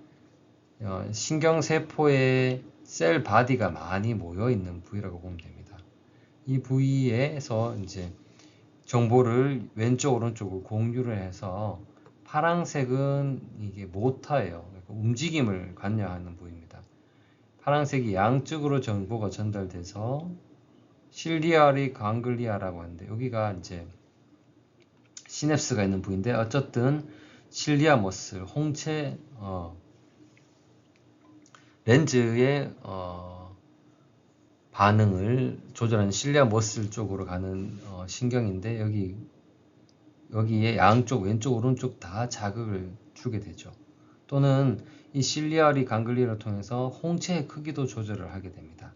신경세포의 셀 바디가 많이 모여 있는 부위라고 보면 됩니다. 이 부위에서 이제 정보를 왼쪽 오른쪽으로 공유를 해서 파란색은 이게 모터예요. 그러니까 움직임을 관여하는 부위입니다. 파란색이 양쪽으로 정보가 전달돼서 실리아리 강글리아라고 하는데 여기가 이제 시냅스가 있는 부위인데 어쨌든 실리아 머슬 홍채 렌즈의 반응을 조절하는 실리아 머슬 쪽으로 가는 신경인데 여기에 양쪽 왼쪽 오른쪽 다 자극을 주게 되죠. 또는 이 실리아리 강글리아를 통해서 홍채의 크기도 조절을 하게 됩니다.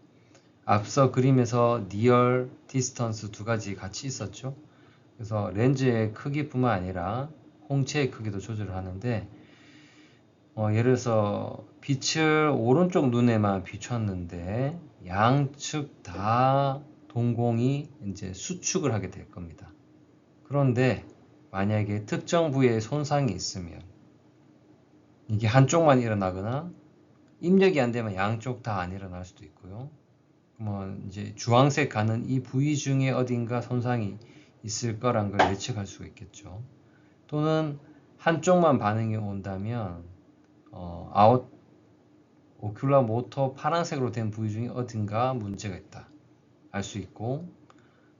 앞서 그림에서 니얼, 디스턴스 두 가지 같이 있었죠. 그래서 렌즈의 크기뿐만 아니라 홍채의 크기도 조절을 하는데 예를 들어서 빛을 오른쪽 눈에만 비췄는데 양측 다 동공이 이제 수축을 하게 될 겁니다. 그런데 만약에 특정 부위에 손상이 있으면 이게 한쪽만 일어나거나 입력이 안 되면 양쪽 다 안 일어날 수도 있고요. 이제 주황색 가는 이 부위 중에 어딘가 손상이 있을 거란 걸 예측할 수가 있겠죠. 또는 한쪽만 반응이 온다면 오큘라 모터 파란색으로 된 부위 중에 어딘가 문제가 있다 알 수 있고,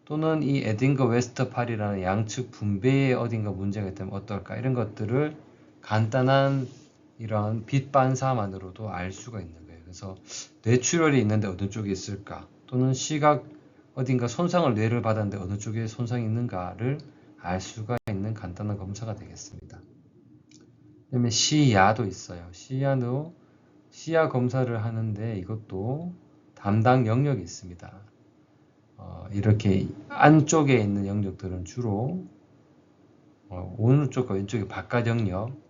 또는 이 에딩거 웨스트팔이라는 양측 분배에 어딘가 문제가 있다면 어떨까, 이런 것들을 간단한 이런 빛 반사만으로도 알 수가 있는 거예요. 그래서 뇌출혈이 있는데 어느 쪽에 있을까, 또는 시각 어딘가 손상을 뇌를 받았는데 어느 쪽에 손상이 있는가를 알 수가 있는 간단한 검사가 되겠습니다. 그다음에 시야도 있어요. 시야 검사를 하는데 이것도 담당 영역이 있습니다. 이렇게 안쪽에 있는 영역들은 주로 오른쪽과 왼쪽의 바깥 영역,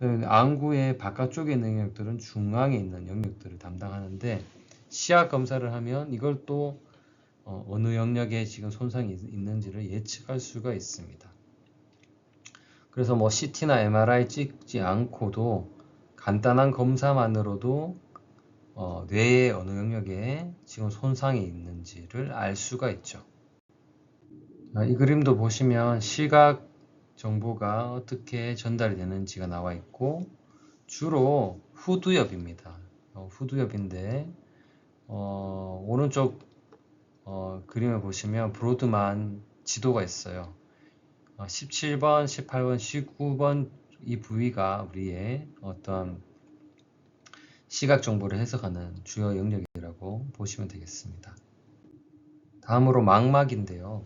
안구의 바깥쪽에 있는 영역들은 중앙에 있는 영역들을 담당하는데, 시야 검사를 하면 이걸 또 어느 영역에 지금 손상이 있는지를 예측할 수가 있습니다. 그래서 뭐 CT나 MRI 찍지 않고도 간단한 검사만으로도 뇌의 어느 영역에 지금 손상이 있는지를 알 수가 있죠. 이 그림도 보시면 시각 정보가 어떻게 전달이 되는지가 나와 있고, 주로 후두엽입니다. 후두엽인데 오른쪽 그림을 보시면 브로드만 지도가 있어요. 17번, 18번, 19번 이 부위가 우리의 어떤 시각 정보를 해석하는 주요 영역이라고 보시면 되겠습니다. 다음으로 망막인데요.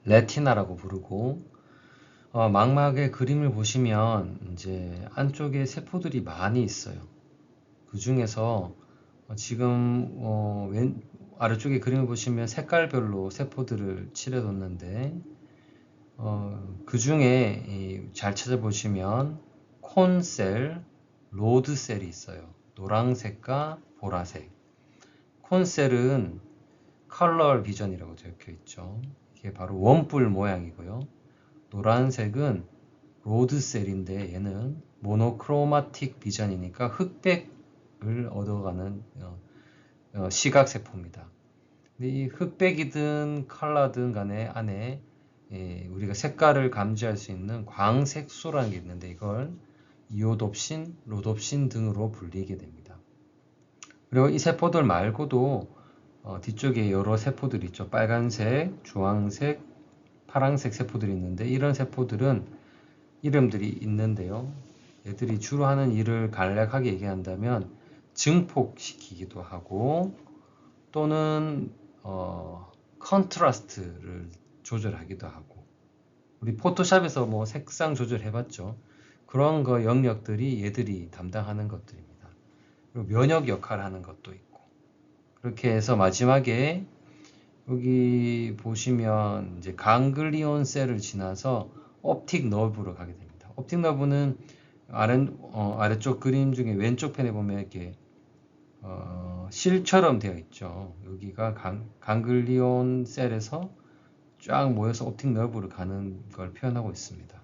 레티나라고 부르고, 망막의 그림을 보시면 이제 안쪽에 세포들이 많이 있어요. 그 중에서 지금 아래쪽에 그림을 보시면 색깔별로 세포들을 칠해뒀는데 그 중에 잘 찾아보시면 콘셀, 로드셀이 있어요. 노란색과 보라색. 콘셀은 컬러 비전이라고 적혀 있죠. 이게 바로 원뿔 모양이고요. 노란색은 로드셀인데 얘는 모노크로마틱 비전이니까 흑백을 얻어가는 시각세포입니다. 이 흑백이든 컬러든 간에 안에 우리가 색깔을 감지할 수 있는 광색소라는 게 있는데 이걸 이오놉신, 로놉신 등으로 불리게 됩니다. 그리고 이 세포들 말고도 뒤쪽에 여러 세포들이 있죠. 빨간색, 주황색, 파란색 세포들이 있는데 이런 세포들은 이름들이 있는데요. 얘들이 주로 하는 일을 간략하게 얘기한다면 증폭시키기도 하고 또는 컨트라스트를 조절하기도 하고 우리 포토샵에서 뭐 색상 조절해봤죠. 그런 거 영역들이 얘들이 담당하는 것들입니다. 그리고 면역 역할을 하는 것도 있고 그렇게 해서 마지막에 여기 보시면 이제 강글리온 셀을 지나서 옵틱 너브로 가게 됩니다. 옵틱 너브는 아래쪽 그림 중에 왼쪽 편에 보면 이렇게 실처럼 되어 있죠. 여기가 강글리온 셀에서 쫙 모여서 옵틱 너브로 가는 걸 표현하고 있습니다.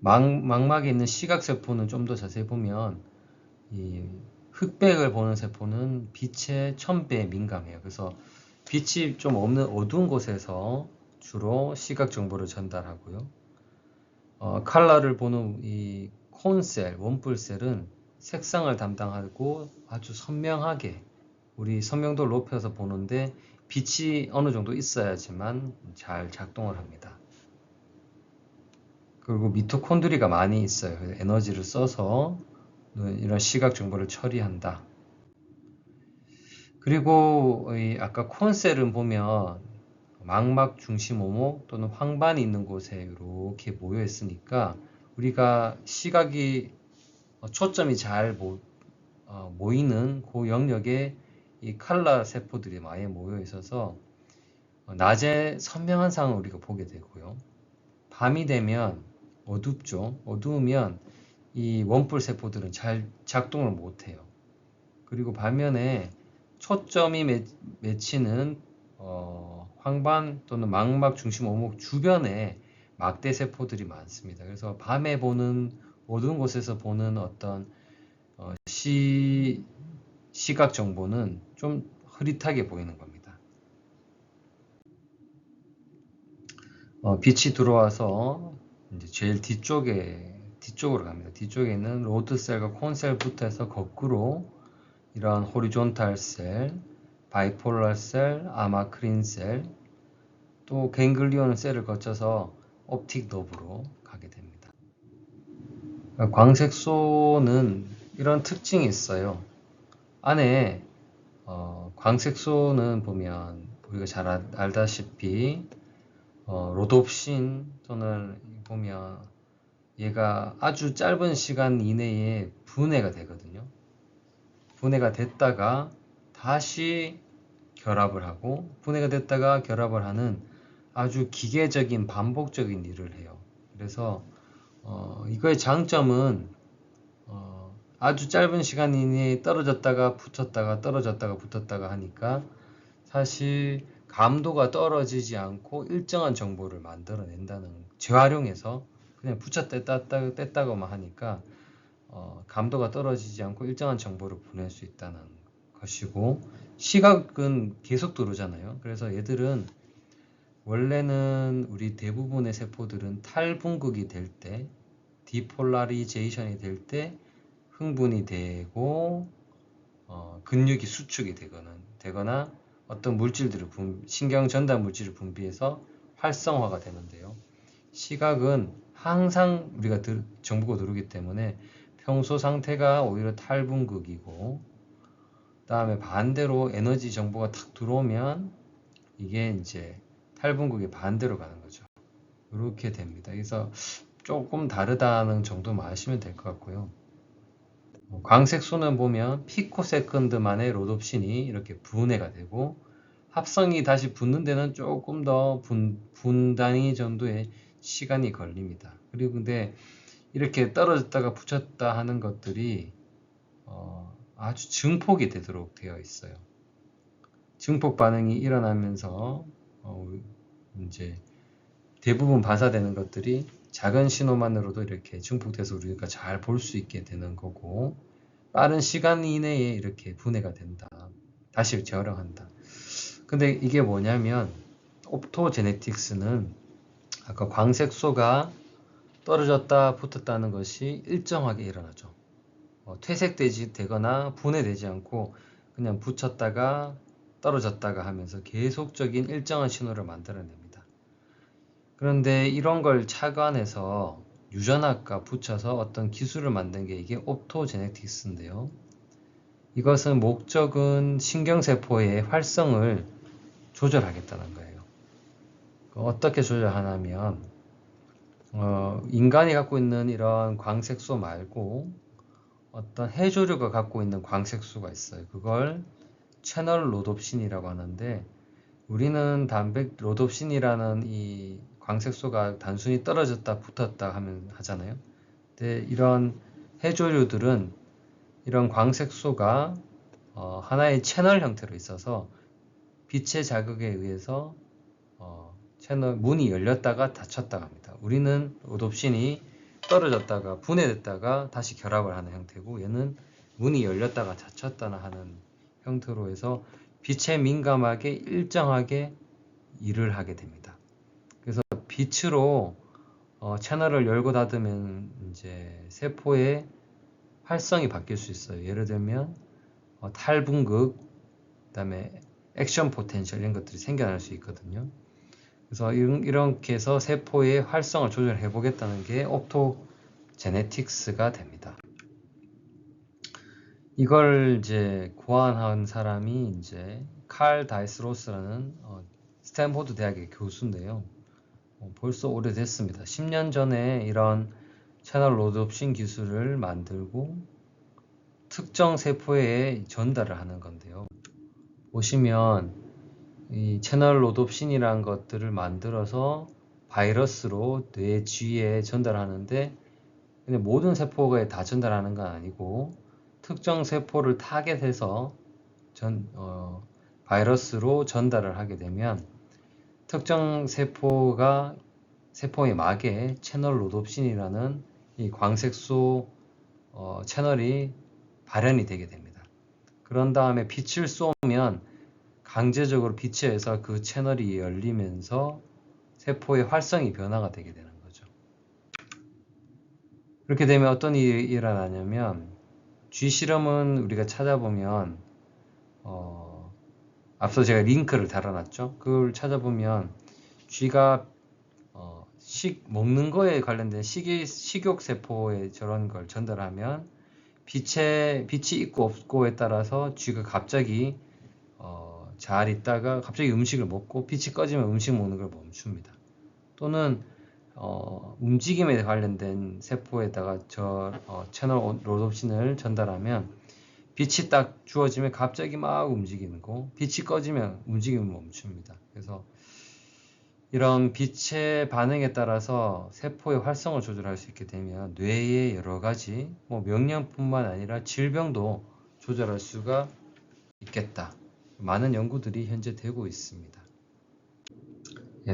망막에 있는 시각세포는 좀 더 자세히 보면 이 흑백을 보는 세포는 빛에 1000배 민감해요. 그래서 빛이 좀 없는 어두운 곳에서 주로 시각 정보를 전달하고요. 컬러를 보는 이 콘셀, 원뿔셀은 색상을 담당하고 아주 선명하게 우리 선명도를 높여서 보는데 빛이 어느 정도 있어야지만 잘 작동을 합니다. 그리고 미토콘드리가 많이 있어요. 그래서 에너지를 써서 이런 시각 정보를 처리한다. 그리고 아까 콘셀은 보면 망막 중심 오목 또는 황반이 있는 곳에 이렇게 모여 있으니까 우리가 시각이 초점이 잘 모이는 그 영역에 이 칼라 세포들이 많이 모여 있어서 낮에 선명한 상을 우리가 보게 되고요. 밤이 되면 어둡죠. 어두우면 이 원뿔 세포들은 잘 작동을 못해요. 그리고 반면에 초점이 맺히는 황반 또는 망막 중심 오목 주변에 막대 세포들이 많습니다. 그래서 밤에 보는 어두운 곳에서 보는 어떤 시각 정보는 좀 흐릿하게 보이는 겁니다. 빛이 들어와서 이제 제일 뒤쪽으로 갑니다. 뒤쪽에 있는 로드셀과 콘셀부터 해서 거꾸로 이런 호리존탈 셀, 바이폴라 셀, 아마크린 셀, 또 갱글리온 셀을 거쳐서 옵틱 너브로 가게 됩니다. 광색소는 이런 특징이 있어요. 안에 광색소는 보면 우리가 잘 알다시피 로놉신 또는 보면 얘가 아주 짧은 시간 이내에 분해가 되거든요. 분해가 됐다가 다시 결합을 하고 분해가 됐다가 결합을 하는 아주 기계적인 반복적인 일을 해요. 그래서 이거의 장점은 아주 짧은 시간 이내에 떨어졌다가 붙었다가 떨어졌다가 붙었다가 하니까 사실 감도가 떨어지지 않고 일정한 정보를 만들어낸다는 재활용해서 그냥 붙였다 뗐다고만 하니까 감도가 떨어지지 않고 일정한 정보를 보낼 수 있다는 것이고 시각은 계속 들어오잖아요. 그래서 얘들은 원래는 우리 대부분의 세포들은 탈분극이 될 때 디폴라리제이션이 될 때 흥분이 되고 근육이 수축이 되거나 어떤 물질들을 신경 전달 물질을 분비해서 활성화가 되는데요. 시각은 항상 우리가 정보가 들어오기 때문에 평소 상태가 오히려 탈분극이고 그다음에 반대로 에너지 정보가 탁 들어오면 이게 이제 탈분극의 반대로 가는 거죠. 이렇게 됩니다. 그래서 조금 다르다는 정도만 아시면 될 것 같고요. 광색소는 보면 피코세컨드 만에 로놉신이 이렇게 분해가 되고 합성이 다시 붙는 데는 조금 더 분단위 정도의 시간이 걸립니다. 그리고 근데 이렇게 떨어졌다가 붙였다 하는 것들이 아주 증폭이 되도록 되어 있어요. 증폭 반응이 일어나면서 이제 대부분 반사되는 것들이 작은 신호만으로도 이렇게 증폭돼서 우리가 잘 볼 수 있게 되는 거고, 빠른 시간 이내에 이렇게 분해가 된다. 다시 재활용한다. 근데 이게 뭐냐면 옵토제네틱스는 아까 광색소가 떨어졌다 붙었다는 것이 일정하게 일어나죠. 퇴색되거나 분해되지 않고 그냥 붙였다가 떨어졌다가 하면서 계속적인 일정한 신호를 만들어냅니다. 그런데 이런 걸 착안해서 유전학과 붙여서 어떤 기술을 만든 게 이게 옵토제네틱스인데요. 이것은 목적은 신경세포의 활성을 조절하겠다는 거예요. 어떻게 조절하냐면 인간이 갖고 있는 이런 광색소 말고 어떤 해조류가 갖고 있는 광색소가 있어요. 그걸 채널 로놉신이라고 하는데, 우리는 로놉신이라는 이 광색소가 단순히 떨어졌다 붙었다 하잖아요. 근데 이런 해조류들은 이런 광색소가 하나의 채널 형태로 있어서 빛의 자극에 의해서 채널 문이 열렸다가 닫혔다가 합니다. 우리는 로놉신이 떨어졌다가 분해됐다가 다시 결합을 하는 형태고, 얘는 문이 열렸다가 닫혔다나 하는 형태로 해서 빛에 민감하게 일정하게 일을 하게 됩니다. 그래서 빛으로 채널을 열고 닫으면 이제 세포의 활성이 바뀔 수 있어요. 예를 들면 탈분극, 그다음에 액션 포텐셜 이런 것들이 생겨날 수 있거든요. 그래서 이렇게 해서 세포의 활성을 조절해 보겠다는 게 옵토제네틱스가 됩니다. 이걸 이제 고안한 사람이 이제 칼 다이스로스라는 스탠포드 대학의 교수인데요. 벌써 오래됐습니다. 10년 전에 이런 채널 로놉신 기술을 만들고 특정 세포에 전달을 하는 건데요. 보시면 이 채널 로놉신이라는 것들을 만들어서 바이러스로 뇌 주위에 전달하는데, 근데 모든 세포에 다 전달하는 건 아니고 특정 세포를 타겟해서 바이러스로 전달을 하게 되면 특정 세포의 막에 채널 로놉신이라는 이 광색소 채널이 발현이 되게 됩니다. 그런 다음에 빛을 쏘면 강제적으로 빛에 의해서 그 채널이 열리면서 세포의 활성이 변화가 되게 되는 거죠. 그렇게 되면 어떤 일이 일어나냐면, 쥐 실험은 우리가 찾아보면 앞서 제가 링크를 달아놨죠. 그걸 찾아보면 쥐가 먹는 거에 관련된 식욕세포에 저런 걸 전달하면 빛이 있고 없고에 따라서 쥐가 갑자기 잘 있다가 갑자기 음식을 먹고 빛이 꺼지면 음식 먹는 걸 멈춥니다. 또는 움직임에 관련된 세포에다가 채널 로놉신을 전달하면 빛이 딱 주어지면 갑자기 막 움직이고 빛이 꺼지면 움직임을 멈춥니다. 그래서 이런 빛의 반응에 따라서 세포의 활성을 조절할 수 있게 되면 뇌의 여러 가지 명령뿐만 아니라 질병도 조절할 수가 있겠다. 많은 연구들이 현재 되고 있습니다.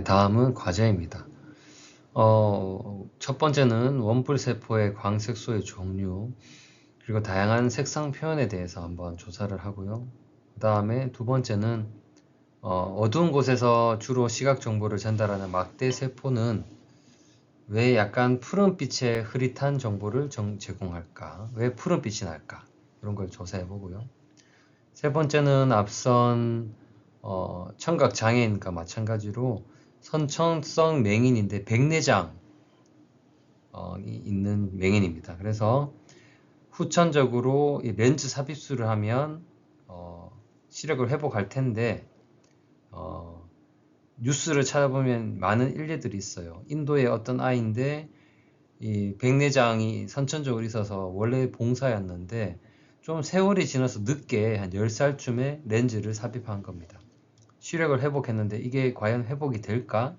다음은 과제입니다. 첫 번째는 원뿔세포의 광색소의 종류, 그리고 다양한 색상 표현에 대해서 한번 조사를 하고요. 그 다음에 두 번째는 어두운 곳에서 주로 시각 정보를 전달하는 막대세포는 왜 약간 푸른빛의 흐릿한 정보를 제공할까? 왜 푸른빛이 날까? 이런 걸 조사해 보고요. 세 번째는 앞선 청각장애인과 마찬가지로 선천성 맹인인데 백내장이 있는 맹인입니다. 그래서 후천적으로 이 렌즈 삽입술을 하면 시력을 회복할 텐데 뉴스를 찾아보면 많은 일례들이 있어요. 인도의 어떤 아이인데 이 백내장이 선천적으로 있어서 원래 봉사였는데 좀 세월이 지나서 늦게 한 10살쯤에 렌즈를 삽입한 겁니다. 시력을 회복했는데 이게 과연 회복이 될까?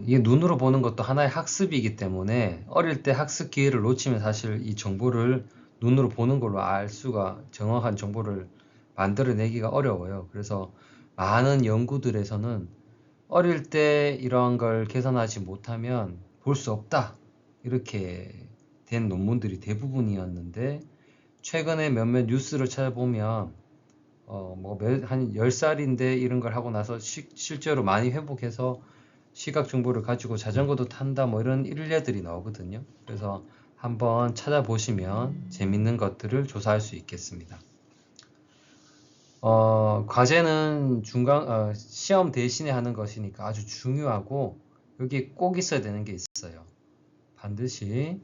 이게 눈으로 보는 것도 하나의 학습이기 때문에 어릴 때 학습 기회를 놓치면 사실 이 정보를 눈으로 보는 걸로 알 수가 정확한 정보를 만들어내기가 어려워요. 그래서 많은 연구들에서는 어릴 때 이러한 걸 개선하지 못하면 볼 수 없다. 이렇게 된 논문들이 대부분이었는데 최근에 몇몇 뉴스를 찾아보면 한 10살인데 이런 걸 하고 나서 실제로 많이 회복해서 시각 정보를 가지고 자전거도 탄다 뭐 이런 일례들이 나오거든요. 그래서 한번 찾아보시면 재밌는 것들을 조사할 수 있겠습니다. 과제는 시험 대신에 하는 것이니까 아주 중요하고 여기 꼭 있어야 되는 게 있어요. 반드시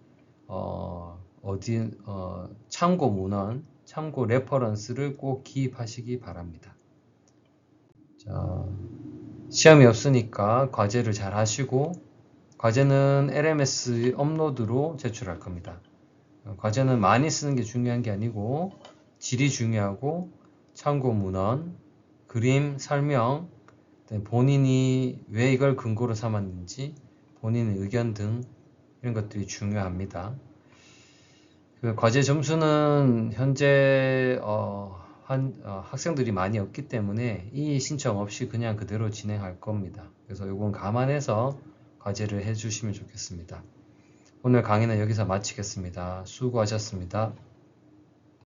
참고 문헌, 참고 레퍼런스를 꼭 기입하시기 바랍니다. 자, 시험이 없으니까 과제를 잘 하시고 과제는 LMS 업로드로 제출할 겁니다. 과제는 많이 쓰는 게 중요한 게 아니고 질이 중요하고 참고 문헌, 그림, 설명, 본인이 왜 이걸 근거로 삼았는지 본인의 의견 등 이런 것들이 중요합니다. 그 과제 점수는 현재 학생들이 많이 없기 때문에 이 신청 없이 그냥 그대로 진행할 겁니다. 그래서 이건 감안해서 과제를 해주시면 좋겠습니다. 오늘 강의는 여기서 마치겠습니다. 수고하셨습니다.